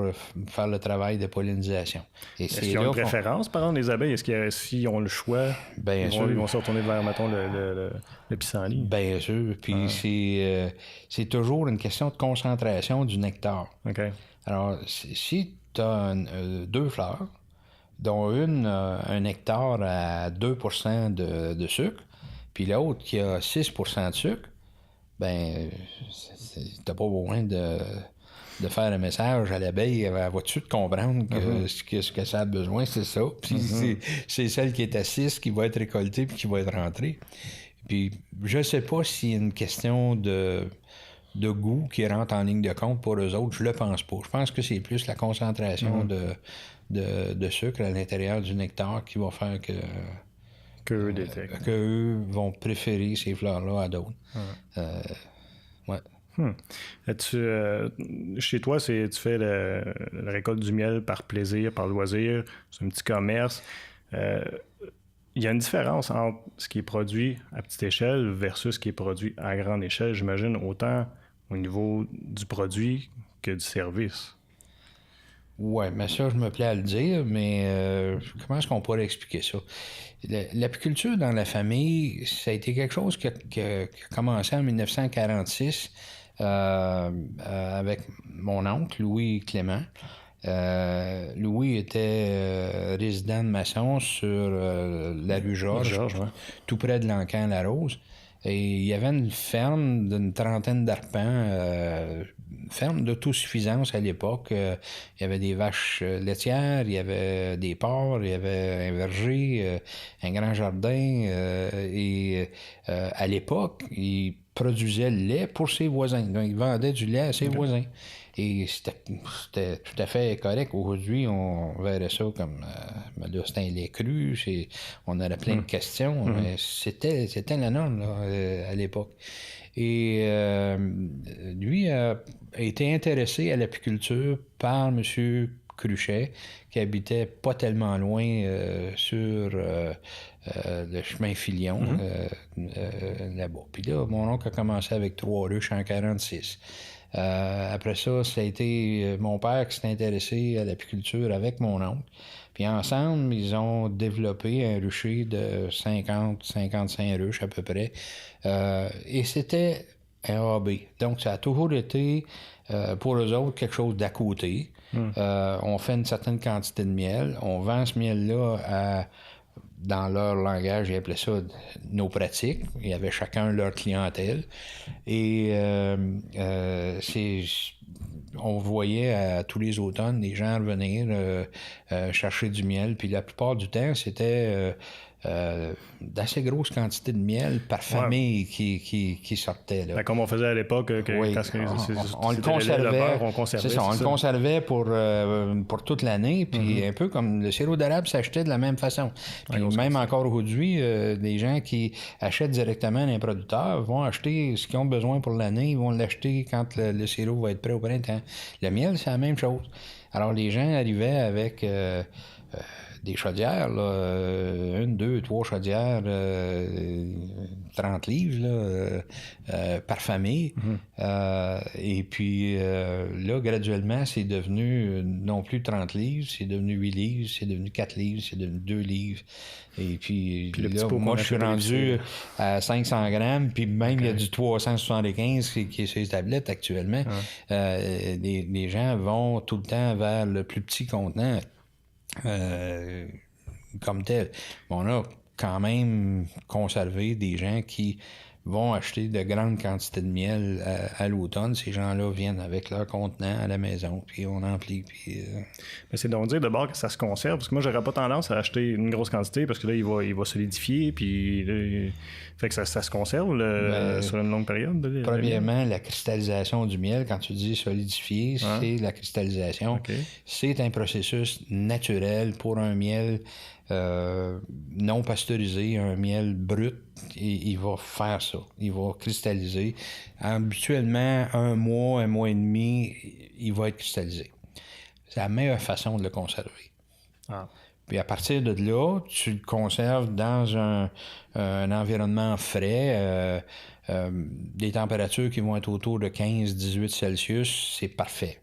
faire le travail de pollinisation. Est-ce qu'ils ont une préférence, par exemple, les abeilles? Est-ce que s'ils ont le choix, ils vont se retourner vers, mettons, le pissenlit? Bien sûr. Puis c'est toujours une question de concentration du nectar. OK. Alors, si tu as 2 fleurs, dont une un nectar à 2% de sucre, puis l'autre qui a 6% de sucre, ben t'as pas besoin de faire un message à l'abeille. Elle va tout de suite comprendre que ce que ça a besoin, c'est ça. Puis c'est celle qui est à 6 qui va être récoltée puis qui va être rentrée. Puis je sais pas s'il y a une question de goût qui rentre en ligne de compte pour eux autres, je le pense pas. Je pense que c'est plus la concentration de sucre à l'intérieur du nectar qui va faire qu'eux vont préférer ces fleurs-là à d'autres. Ouais. Chez toi, tu fais la récolte du miel par plaisir, par loisir, c'est un petit commerce. Il y a une différence entre ce qui est produit à petite échelle versus ce qui est produit à grande échelle, j'imagine, autant au niveau du produit que du service. Oui, mais ça, je me plais à le dire, mais comment est-ce qu'on pourrait expliquer ça? L'apiculture dans la famille, ça a été quelque chose qui a commencé en 1946 avec mon oncle, Louis Clément. Louis était résident de Masson sur la rue Georges, tout près de l'Ancan-la-Rose. Et il y avait une ferme d'une trentaine d'arpents, ferme d'autosuffisance à l'époque. Il y avait des vaches laitières, il y avait des porcs, il y avait un verger, un grand jardin. Et à l'époque, il produisait le lait pour ses voisins. Donc, il vendait du lait à ses voisins. Et c'était tout à fait correct. Aujourd'hui, on verrait ça comme... là, c'était un lait cru. On aurait plein de questions. Mais c'était la norme là, à l'époque. Et lui a été intéressé à l'apiculture par M. Cruchet, qui habitait pas tellement loin sur le chemin Filion, là-bas. Puis là, mon oncle a commencé avec 3 ruches en 46. Après ça, ça a été mon père qui s'est intéressé à l'apiculture avec mon oncle. Puis ensemble, ils ont développé un rucher de 50-55 ruches à peu près. Et c'était un hobby. Donc, ça a toujours été, pour eux autres, quelque chose d'à côté. On fait une certaine quantité de miel. On vend ce miel-là dans leur langage, ils appelaient ça nos pratiques. Il y avait chacun leur clientèle. Et on voyait tous les automnes des gens revenir chercher du miel. Puis la plupart du temps, c'était d'assez grosses quantités de miel par famille qui sortait. Là. Comme on faisait à l'époque, oui, on le conservait. C'est ça, on le conservait pour toute l'année. Puis un peu comme le sirop d'érable s'achetait de la même façon. Puis même encore aujourd'hui, des gens qui achètent directement d'un producteur vont acheter ce qu'ils ont besoin pour l'année. Ils vont l'acheter quand le sirop va être prêt au printemps. Le miel, c'est la même chose. Alors les gens arrivaient avec des chaudières, là, 1, 2, 3 chaudières, 30 livres là, par famille. Et puis là, graduellement, c'est devenu non plus 30 livres, c'est devenu 8 livres, c'est devenu 4 livres, c'est devenu 2 livres. Et puis là, moi, je suis rendu à 500 grammes, puis même il y a du 375 qui est sur les tablettes actuellement. Les gens vont tout le temps vers le plus petit contenant. Comme tel. On a quand même conservé des gens qui vont acheter de grandes quantités de miel à l'automne. Ces gens-là viennent avec leur contenant à la maison, puis on emplit. Puis, Mais c'est donc dire d'abord que ça se conserve, parce que moi, j'aurais pas tendance à acheter une grosse quantité, parce que là, il va solidifier, puis là, fait que ça se conserve sur une longue période. Premièrement, la cristallisation du miel, quand tu dis solidifier, c'est la cristallisation. Okay. C'est un processus naturel pour un miel non pasteurisé, un miel brut, il va faire ça. Il va cristalliser. Habituellement, 1 mois et demi, il va être cristallisé. C'est la meilleure façon de le conserver. Puis à partir de là, tu le conserves dans un environnement frais, des températures qui vont être autour de 15-18 Celsius, c'est parfait.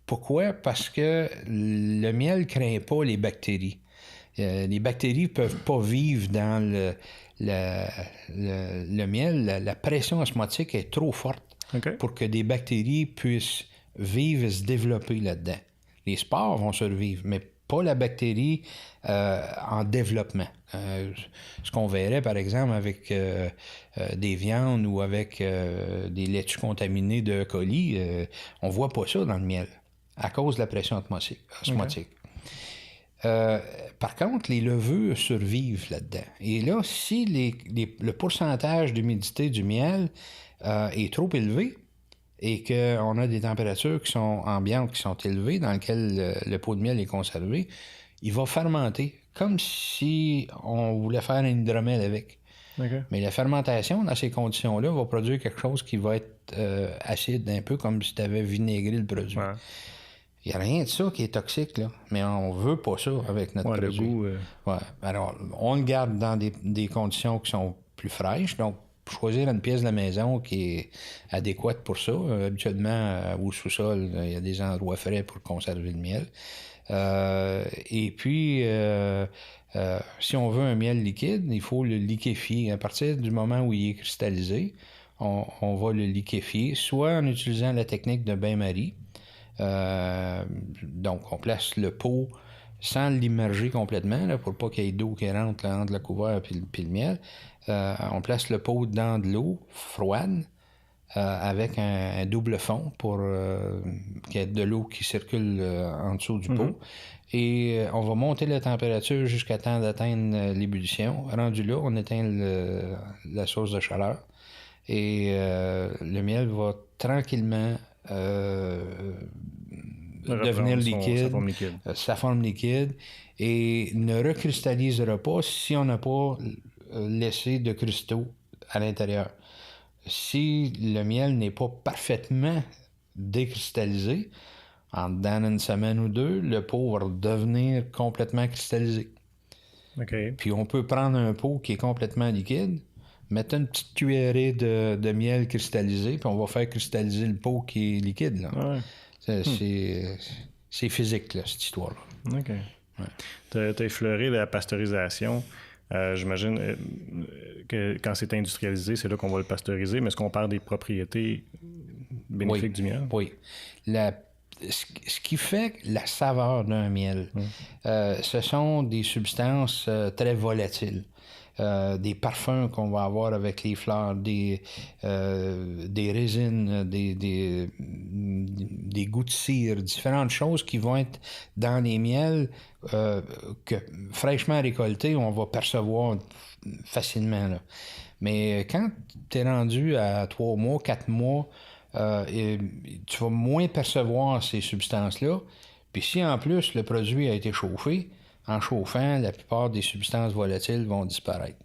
Pourquoi? Parce que le miel ne craint pas les bactéries. Les bactéries ne peuvent pas vivre dans le miel. La pression osmotique est trop forte pour que des bactéries puissent vivre et se développer là-dedans. Les spores vont survivre, mais pas la bactérie en développement. Ce qu'on verrait, par exemple, avec des viandes ou avec des laitues contaminées de E. coli, on voit pas ça dans le miel, à cause de la pression osmotique. Par contre, les levures survivent là-dedans. Et là, si le pourcentage d'humidité du miel est trop élevé et qu'on a des températures qui sont ambiantes, qui sont élevées, dans lesquelles le pot de miel est conservé, il va fermenter, comme si on voulait faire un hydromel avec. Mais la fermentation, dans ces conditions-là, va produire quelque chose qui va être acide, un peu comme si tu avais vinaigré le produit. Il n'y a rien de ça qui est toxique, là. Mais on ne veut pas ça avec notre produit. Le goût, Alors, on le garde dans des conditions qui sont plus fraîches. Donc, choisir une pièce de la maison qui est adéquate pour ça. Habituellement, au sous-sol, il y a des endroits frais pour conserver le miel. Et puis, si on veut un miel liquide, il faut le liquéfier. À partir du moment où il est cristallisé, on va le liquéfier, soit en utilisant la technique de bain-marie. Donc, on place le pot sans l'immerger complètement, là, pour pas qu'il y ait d'eau qui rentre là, entre le couvert et le miel. On place le pot dans de l'eau froide avec un double fond pour qu'il y ait de l'eau qui circule en dessous du pot. Et on va monter la température jusqu'à temps d'atteindre l'ébullition. Rendu là, on éteint la source de chaleur et le miel va tranquillement devenir liquide, sa forme liquide, et ne recristallisera pas si on n'a pas laissé de cristaux à l'intérieur. si le miel n'est pas parfaitement décristallisé, en dedans d'une semaine ou deux, le pot va devenir complètement cristallisé. OK. Puis on peut prendre un pot qui est complètement liquide, mettre une petite cuillerée de miel cristallisé, puis on va faire cristalliser le pot qui est liquide. Là. Ouais. C'est physique, là, cette histoire-là. OK. Ouais. Tu as effleuré la pasteurisation. J'imagine que quand c'est industrialisé, c'est là qu'on va le pasteuriser, mais est-ce qu'on perd des propriétés bénéfiques du miel? Oui. Ce qui fait la saveur d'un miel, ce sont des substances très volatiles. Des parfums qu'on va avoir avec les fleurs, des résines, des goûts de cire, différentes choses qui vont être dans les miels que fraîchement récoltés, on va percevoir facilement. Là. Mais quand tu es rendu à 3 mois, 4 mois, tu vas moins percevoir ces substances-là. Puis si en plus le produit a été chauffé, en chauffant, la plupart des substances volatiles vont disparaître.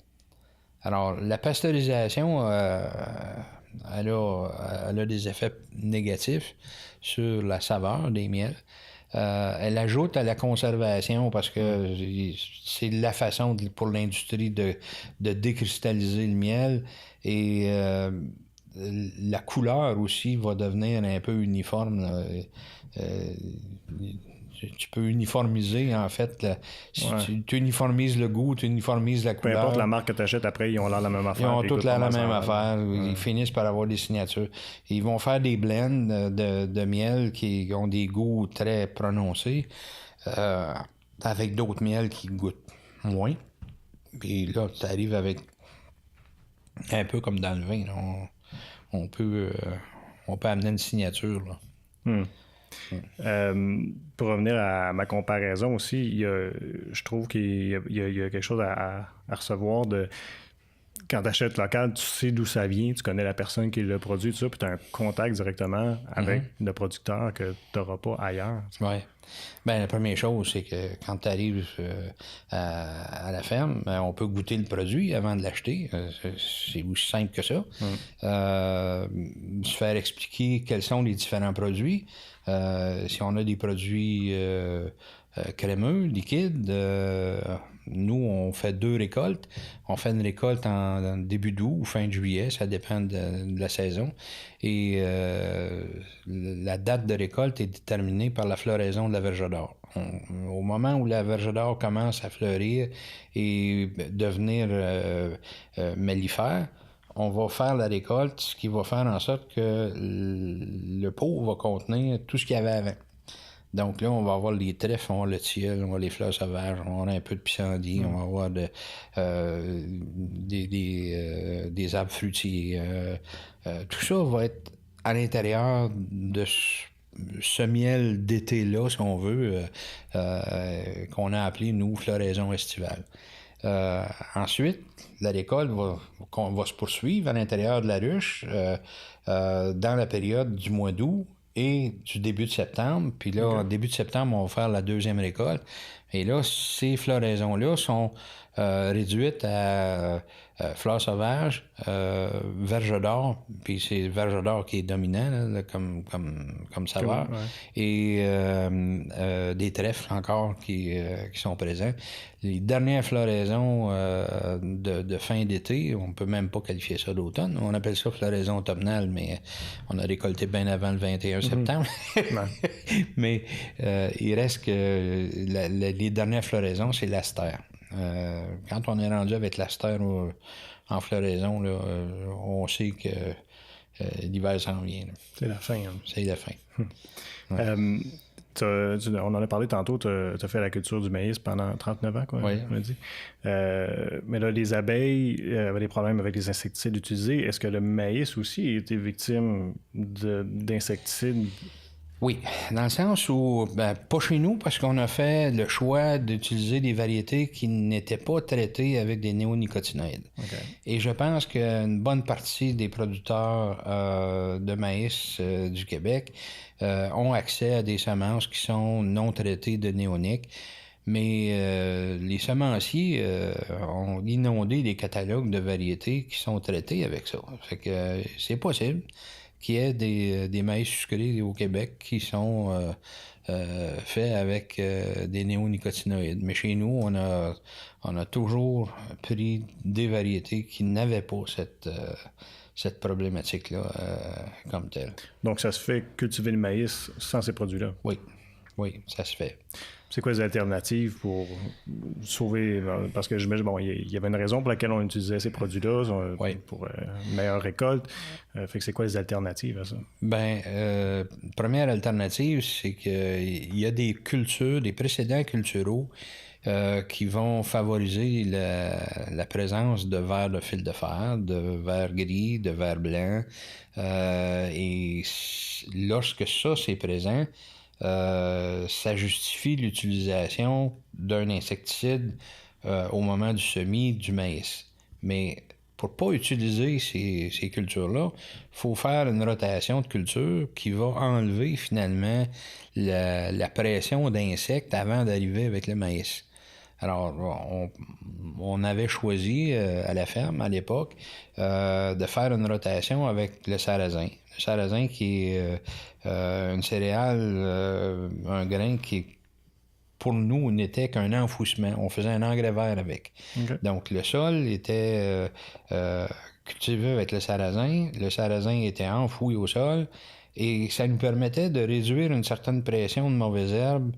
Alors, la pasteurisation, elle a des effets négatifs sur la saveur des miels. Elle ajoute à la conservation parce que c'est la façon pour l'industrie de décristalliser le miel et la couleur aussi va devenir un peu uniforme. Tu peux uniformiser, en fait. Si tu uniformises le goût, tu uniformises la couleur. Peu importe la marque que tu achètes, après, ils ont l'air la même affaire. Ils ont toutes la même affaire. Ils finissent par avoir des signatures. Ils vont faire des blends de miel qui ont des goûts très prononcés avec d'autres miels qui goûtent moins. Puis là, tu arrives avec un peu comme dans le vin. Là. On peut amener une signature. Là. Pour revenir à ma comparaison aussi, je trouve qu'il y a quelque chose à recevoir de... Quand tu achètes local, tu sais d'où ça vient, tu connais la personne qui l'a produit, tout ça, puis tu as un contact directement avec le producteur que tu n'auras pas ailleurs. Oui. Bien, la première chose, c'est que quand tu arrives à la ferme, on peut goûter le produit avant de l'acheter. C'est aussi simple que ça. Se faire expliquer quels sont les différents produits. Si on a des produits crémeux, liquides, nous, on fait 2 récoltes. On fait une récolte en début d'août ou fin de juillet, ça dépend de la saison. Et la date de récolte est déterminée par la floraison de la verge d'or. Au moment où la verge d'or commence à fleurir et devenir mellifère, on va faire la récolte, ce qui va faire en sorte que le pot va contenir tout ce qu'il y avait avant. Donc là, on va avoir les trèfles, on va avoir le tilleul, on va avoir les fleurs sauvages, on va avoir un peu de pissenlit, on va avoir des arbres fruitiers. Tout ça va être à l'intérieur de ce miel d'été-là, si on veut, qu'on a appelé, nous, floraison estivale. Ensuite, la récolte va se poursuivre à l'intérieur de la ruche dans la période du mois d'août et du début de septembre. Puis là, en début de septembre, on va faire la deuxième récolte. Et là, ces floraisons-là sont réduites à fleurs sauvages, verge d'or, puis c'est verge d'or qui est dominant là, comme saveur, et des trèfles encore qui sont présents. Les dernières floraisons de fin d'été, on peut même pas qualifier ça d'automne, on appelle ça floraison automnale, mais on a récolté bien avant le 21 septembre. Mais il reste que les dernières floraisons, c'est l'astère. Quand on est rendu avec l'astère en floraison, là, on sait que l'hiver s'en vient. Là. C'est la fin. Hein. C'est la fin. On en a parlé tantôt, tu as fait la culture du maïs pendant 39 ans, quoi, oui. On a dit. Mais là, les abeilles avaient des problèmes avec les insecticides utilisés. Est-ce que le maïs aussi a été victime d'insecticides? Oui, dans le sens où, pas chez nous, parce qu'on a fait le choix d'utiliser des variétés qui n'étaient pas traitées avec des néonicotinoïdes. Okay. Et je pense qu'une bonne partie des producteurs de maïs du Québec ont accès à des semences qui sont non traitées de néoniques. Mais les semenciers ont inondé des catalogues de variétés qui sont traités avec ça. Fait que c'est possible qu'il y ait des maïs sucrés au Québec qui sont faits avec des néonicotinoïdes. Mais chez nous, on a toujours pris des variétés qui n'avaient pas cette problématique-là comme telle. Donc, ça se fait cultiver le maïs sans ces produits-là? Oui, ça se fait. C'est quoi les alternatives pour sauver... Parce que j'imagine, bon, il y avait une raison pour laquelle on utilisait ces produits-là pour une meilleure récolte. Fait que c'est quoi les alternatives à ça? Première alternative, c'est qu'il y a des cultures, des précédents culturaux qui vont favoriser la présence de vers de fil de fer, de vers gris, de vers blanc. Et lorsque ça, c'est présent, ça justifie l'utilisation d'un insecticide au moment du semis du maïs. Mais pour ne pas utiliser ces cultures-là, il faut faire une rotation de culture qui va enlever finalement la pression d'insectes avant d'arriver avec le maïs. Alors, on avait choisi à la ferme à l'époque de faire une rotation avec le sarrasin. Le sarrasin qui est une céréale, un grain qui, pour nous, n'était qu'un enfouissement. On faisait un engrais vert avec. Okay. Donc, le sol était cultivé avec le sarrasin. Le sarrasin était enfoui au sol et ça nous permettait de réduire une certaine pression de mauvaises herbes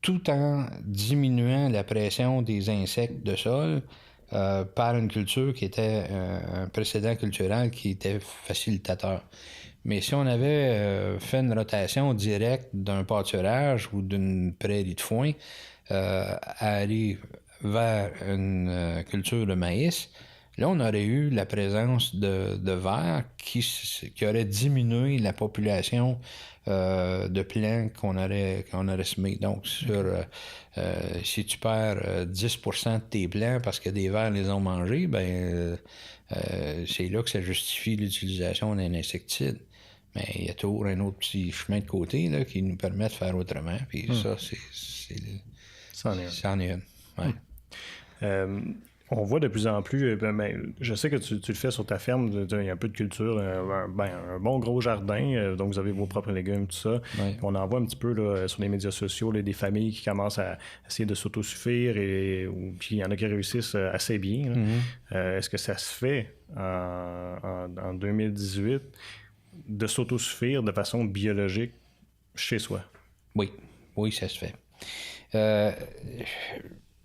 tout en diminuant la pression des insectes de sol par une culture qui était un précédent culturel qui était facilitateur. Mais si on avait fait une rotation directe d'un pâturage ou d'une prairie de foin à aller vers une culture de maïs, là, on aurait eu la présence de vers qui aurait diminué la population de plants qu'on aurait semés. Donc, si tu perds 10% de tes plants parce que des vers les ont mangés, c'est là que ça justifie l'utilisation d'un insecticide. Mais il y a toujours un autre petit chemin de côté là, qui nous permet de faire autrement. Puis ça, c'en est une. Ouais. On voit de plus en plus, je sais que tu le fais sur ta ferme, il y a un peu de culture, un bon gros jardin, donc vous avez vos propres légumes, tout ça. Ouais. On en voit un petit peu là, sur les médias sociaux, là, des familles qui commencent à essayer de s'autosuffire, puis il y en a qui réussissent assez bien. Mm-hmm. Est-ce que ça se fait en 2018 de s'autosuffire de façon biologique chez soi? Oui, ça se fait.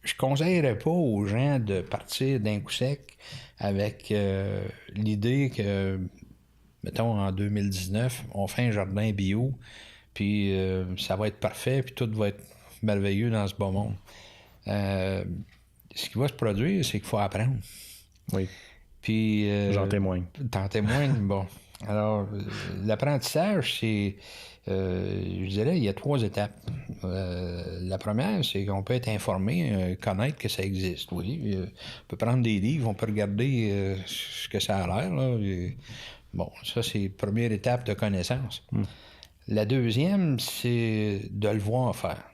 Je conseillerais pas aux gens de partir d'un coup sec avec l'idée que, mettons, en 2019, on fait un jardin bio, puis ça va être parfait, puis tout va être merveilleux dans ce beau monde. Ce qui va se produire, c'est qu'il faut apprendre. Oui. Puis... J'en témoigne. T'en témoignes? Bon. Alors, l'apprentissage, c'est... je dirais, il y a 3 étapes. La première, c'est qu'on peut être informé, connaître que ça existe, oui. On peut prendre des livres, on peut regarder ce que ça a l'air, là. Bon, ça, c'est la première étape de connaissance. La deuxième, c'est de le voir faire.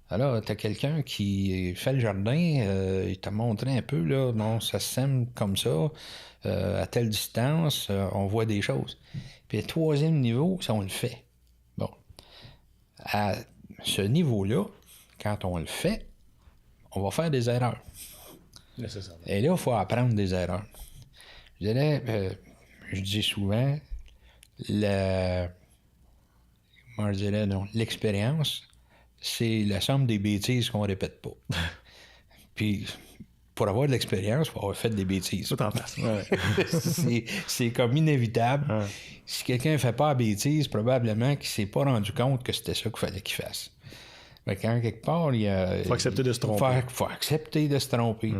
Alors, tu as quelqu'un qui fait le jardin, il t'a montré un peu, là, non, ça se sème comme ça, à telle distance, on voit des choses. Puis le troisième niveau, ça, on le fait. Bon. À ce niveau-là, quand on le fait, on va faire des erreurs. Nécessairement. Et là, il faut apprendre des erreurs. Je dirais, je dis souvent, l'expérience, c'est la somme des bêtises qu'on répète pas. Puis, pour avoir de l'expérience, il faut avoir fait des bêtises. Tout en face. Ouais. c'est comme inévitable. Ouais. Si quelqu'un ne fait pas de bêtises, probablement qu'il ne s'est pas rendu compte que c'était ça qu'il fallait qu'il fasse. Mais quand quelque part, il faut accepter de se tromper. Faut accepter de se tromper.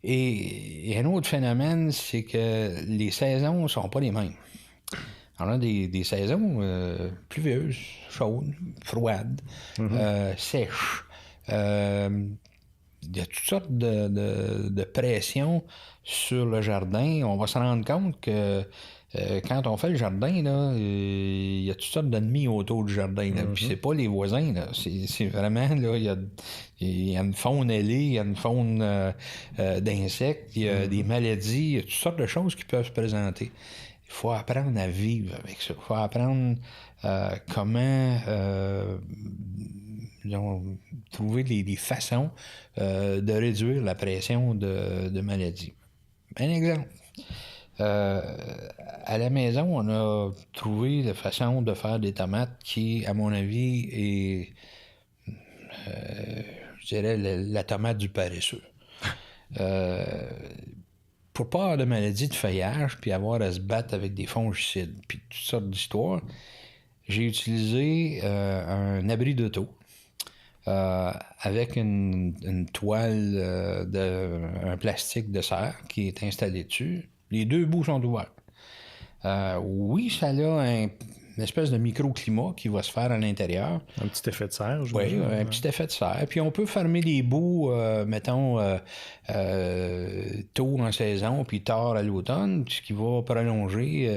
Et un autre phénomène, c'est que les saisons ne sont pas les mêmes. On a des saisons pluvieuses, chaudes, froides, sèches. Il y a toutes sortes de pressions sur le jardin. On va se rendre compte que quand on fait le jardin, là, il y a toutes sortes d'ennemis autour du jardin. Là, puis c'est pas les voisins. Là, c'est vraiment, là, il y a une faune ailée, il y a une faune d'insectes, il y a des maladies, il y a toutes sortes de choses qui peuvent se présenter. Il faut apprendre à vivre avec ça. Il faut apprendre comment trouver des façons de réduire la pression de maladies. Un exemple. À la maison, on a trouvé la façon de faire des tomates qui, à mon avis, est, je dirais, la tomate du paresseux. Pour pas avoir de maladie de feuillage, puis avoir à se battre avec des fongicides, puis toutes sortes d'histoires, j'ai utilisé un abri d'auto avec une toile un plastique de serre qui est installé dessus. Les deux bouts sont ouverts. Oui, ça a une espèce de microclimat qui va se faire à l'intérieur. Un petit effet de serre, je Oui, un petit effet de serre. Puis on peut fermer les bouts, mettons, tôt en saison, puis tard à l'automne, ce qui va prolonger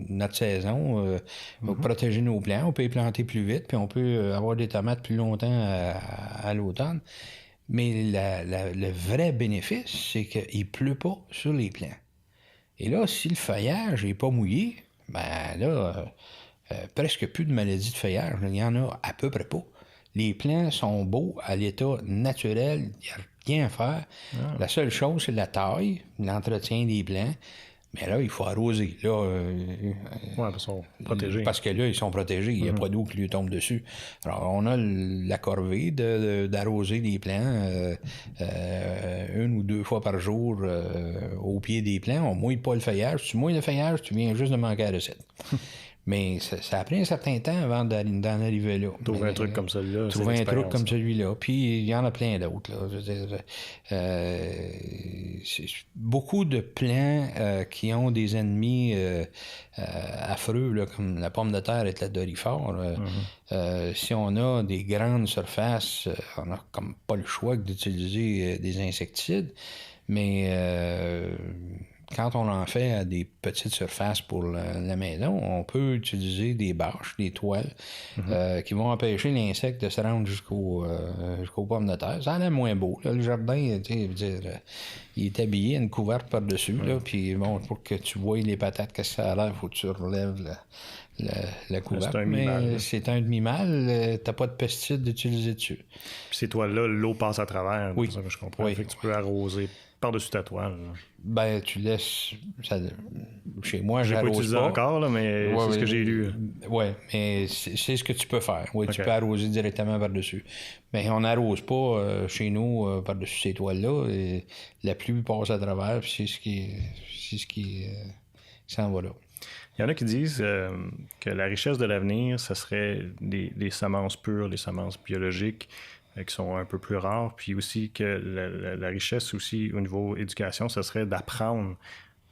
notre saison, va protéger nos plants. On peut les planter plus vite, puis on peut avoir des tomates plus longtemps à l'automne. Mais le vrai bénéfice, c'est qu'il ne pleut pas sur les plants. Et là, si le feuillage n'est pas mouillé, ben là, presque plus de maladies de feuillage. Il y en a à peu près pas. Les plants sont beaux à l'état naturel, il n'y a rien à faire. La seule chose, c'est la taille, l'entretien des plants. Mais là, il faut arroser. Là, ils sont protégés. Parce que là, ils sont protégés. Il n'y a pas d'eau qui lui tombe dessus. Alors, on a la corvée d'arroser les plants une ou deux fois par jour au pied des plants. On ne mouille pas le feuillage. Si tu mouilles le feuillage, tu viens juste de manquer la recette. Mais ça a pris un certain temps avant d'en arriver là. Trouver un truc comme celui-là. Trouver un truc comme celui-là. Puis il y en a plein d'autres. Là. Je veux dire, c'est beaucoup de plants qui ont des ennemis affreux, là, comme la pomme de terre et le dorifort. Si on a des grandes surfaces, on n'a comme pas le choix d'utiliser des insecticides. Mais quand on en fait à des petites surfaces pour la maison, on peut utiliser des bâches, des toiles qui vont empêcher l'insecte de se rendre jusqu'aux pommes de terre. Ça en est moins beau. Là. Le jardin, il est habillé, une couverte par-dessus. Puis bon, pour que tu vois les patates, qu'est-ce que ça a l'air, il faut que tu relèves la couverte. Mais c'est un demi-mal. T'as pas de pesticides d'utiliser dessus. Puis ces toiles-là, l'eau passe à travers. Oui. C'est ça que je comprends. Fait que tu peux arroser par-dessus ta toile. Là. Ben, tu laisses... Ça, chez moi, je l'ai pas utilisé encore, là, mais c'est ce que j'ai lu. Oui, mais c'est ce que tu peux faire. Oui, tu peux arroser directement par-dessus. Mais on n'arrose pas chez nous par-dessus ces toiles-là. Et la pluie passe à travers, puis c'est ce qui s'en va là. Il y en a qui disent que la richesse de l'avenir, ce serait des semences pures, les semences biologiques, qui sont un peu plus rares, puis aussi que la richesse aussi au niveau éducation, ce serait d'apprendre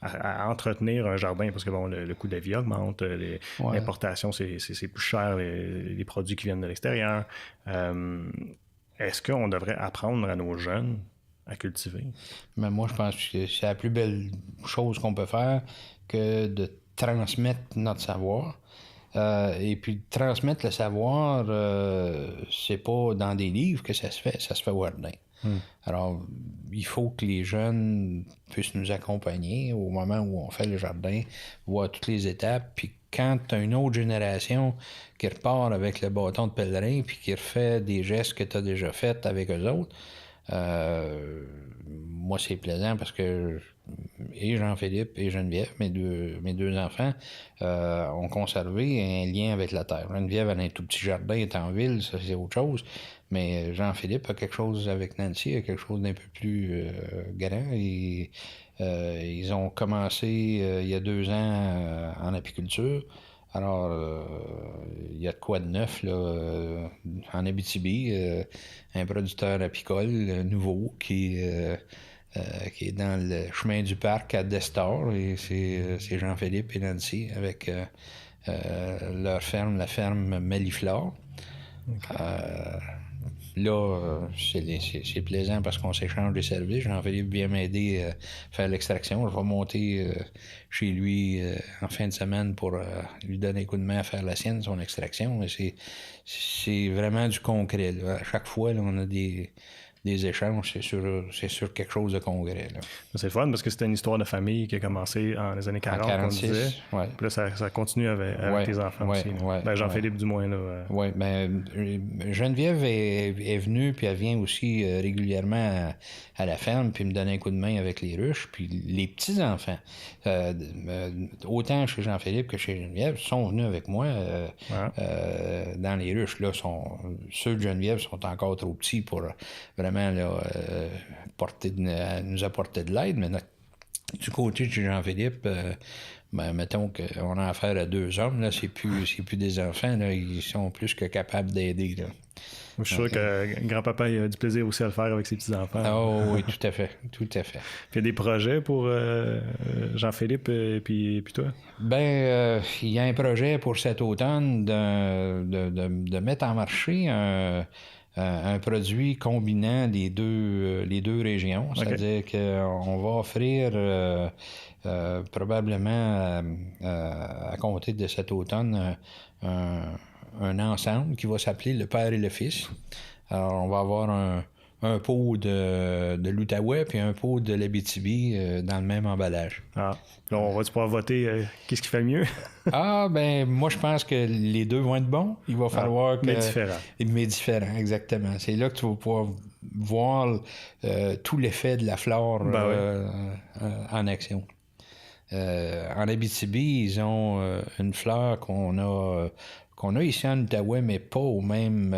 à entretenir un jardin, parce que bon, le coût de la vie augmente, l'importation, c'est plus cher, les produits qui viennent de l'extérieur. Est-ce qu'on devrait apprendre à nos jeunes à cultiver? Mais moi, je pense que c'est la plus belle chose qu'on peut faire que de transmettre notre savoir. Et puis, transmettre le savoir, c'est pas dans des livres que ça se fait au jardin. Alors, il faut que les jeunes puissent nous accompagner au moment où on fait le jardin, voir toutes les étapes, puis quand tu as une autre génération qui repart avec le bâton de pèlerin, puis qui refait des gestes que tu as déjà faits avec eux autres, moi, c'est plaisant parce que et Jean-Philippe et Geneviève, mes deux enfants, ont conservé un lien avec la terre. Geneviève a un tout petit jardin, est en ville, ça c'est autre chose. Mais Jean-Philippe a quelque chose avec Nancy, a quelque chose d'un peu plus grand. Et, ils ont commencé il y a 2 ans en apiculture. Alors, il y a de quoi de neuf là, en Abitibi, un producteur apicole nouveau qui est dans le chemin du parc à Destor, et c'est Jean-Philippe et Nancy avec leur ferme, la ferme Maliflore. Là, c'est plaisant parce qu'on s'échange des services. Jean-Philippe vient m'aider à faire l'extraction. Je vais monter chez lui en fin de semaine pour lui donner un coup de main à faire la sienne, son extraction. Mais c'est vraiment du concret. Là. À chaque fois, là, on a des échanges, c'est sur quelque chose de concret. Là. C'est le fun parce que c'était une histoire de famille qui a commencé dans les années 40, en 46, comme on disait. Ouais. Puis là, ça continue avec tes enfants aussi. Jean-Philippe, du moins. Oui, Geneviève est venue, puis elle vient aussi régulièrement à la ferme, puis me donner un coup de main avec les ruches. Puis les petits-enfants, autant chez Jean-Philippe que chez Geneviève, sont venus avec moi dans les ruches. Là, ceux de Geneviève sont encore trop petits pour vraiment là, nous apporter de l'aide, mais du côté de Jean-Philippe, mettons qu'on a affaire à 2 hommes, là, c'est plus des enfants, là, ils sont plus que capables d'aider. Là. Je suis sûr que grand-papa a du plaisir aussi à le faire avec ses petits-enfants. Oh oui, tout à fait. Puis il y a des projets pour Jean-Philippe et puis toi? Il y a un projet pour cet automne de mettre en marché un produit combinant les deux régions. C'est-à-dire qu'on va offrir probablement à compter de cet automne un ensemble qui va s'appeler le Père et le Fils. Alors, on va avoir un pot de l'Outaouais puis un pot de l'Abitibi dans le même emballage. Ah, là, on va pouvoir voter qu'est-ce qui fait le mieux? Moi, je pense que les deux vont être bons. Il va falloir que... Mais différents. Mais différents, exactement. C'est là que tu vas pouvoir voir tout l'effet de la flore en action. En Abitibi, ils ont une fleur qu'on a ici en Outaouais, mais pas aux mêmes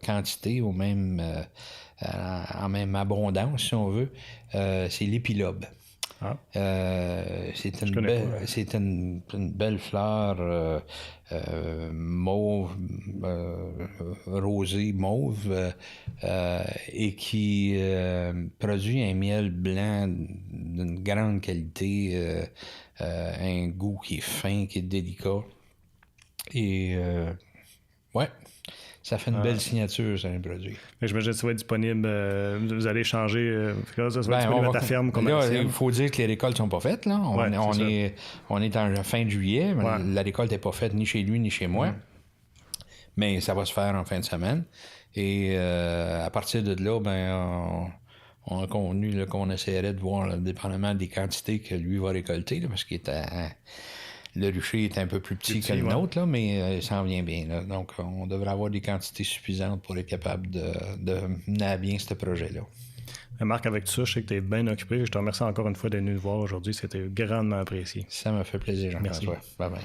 quantités, en même abondance, si on veut. C'est l'épilobe. C'est une belle fleur mauve, rosée mauve, et qui produit un miel blanc d'une grande qualité, un goût qui est fin, qui est délicat. Et ça fait une belle signature, ça, un produit. J'imagine que ça va être disponible. Vous allez changer. Ça va être disponible à ta ferme commerciale. Là, il faut dire que les récoltes ne sont pas faites. Là. On est en fin de juillet. Ouais. La récolte n'est pas faite ni chez lui ni chez moi. Mais ça va se faire en fin de semaine. Et à partir de là, on a convenu là, qu'on essaierait de voir, là, dépendamment des quantités que lui va récolter, là, parce qu'il est le rucher est un peu plus petit que le nôtre, là, mais il s'en vient bien. Là. Donc, on devrait avoir des quantités suffisantes pour être capable de mener à bien ce projet-là. Marc, avec tout ça, je sais que tu es bien occupé. Je te remercie encore une fois d'être venu nous voir aujourd'hui. C'était grandement apprécié. Ça m'a fait plaisir, Jean-François. Bye-bye.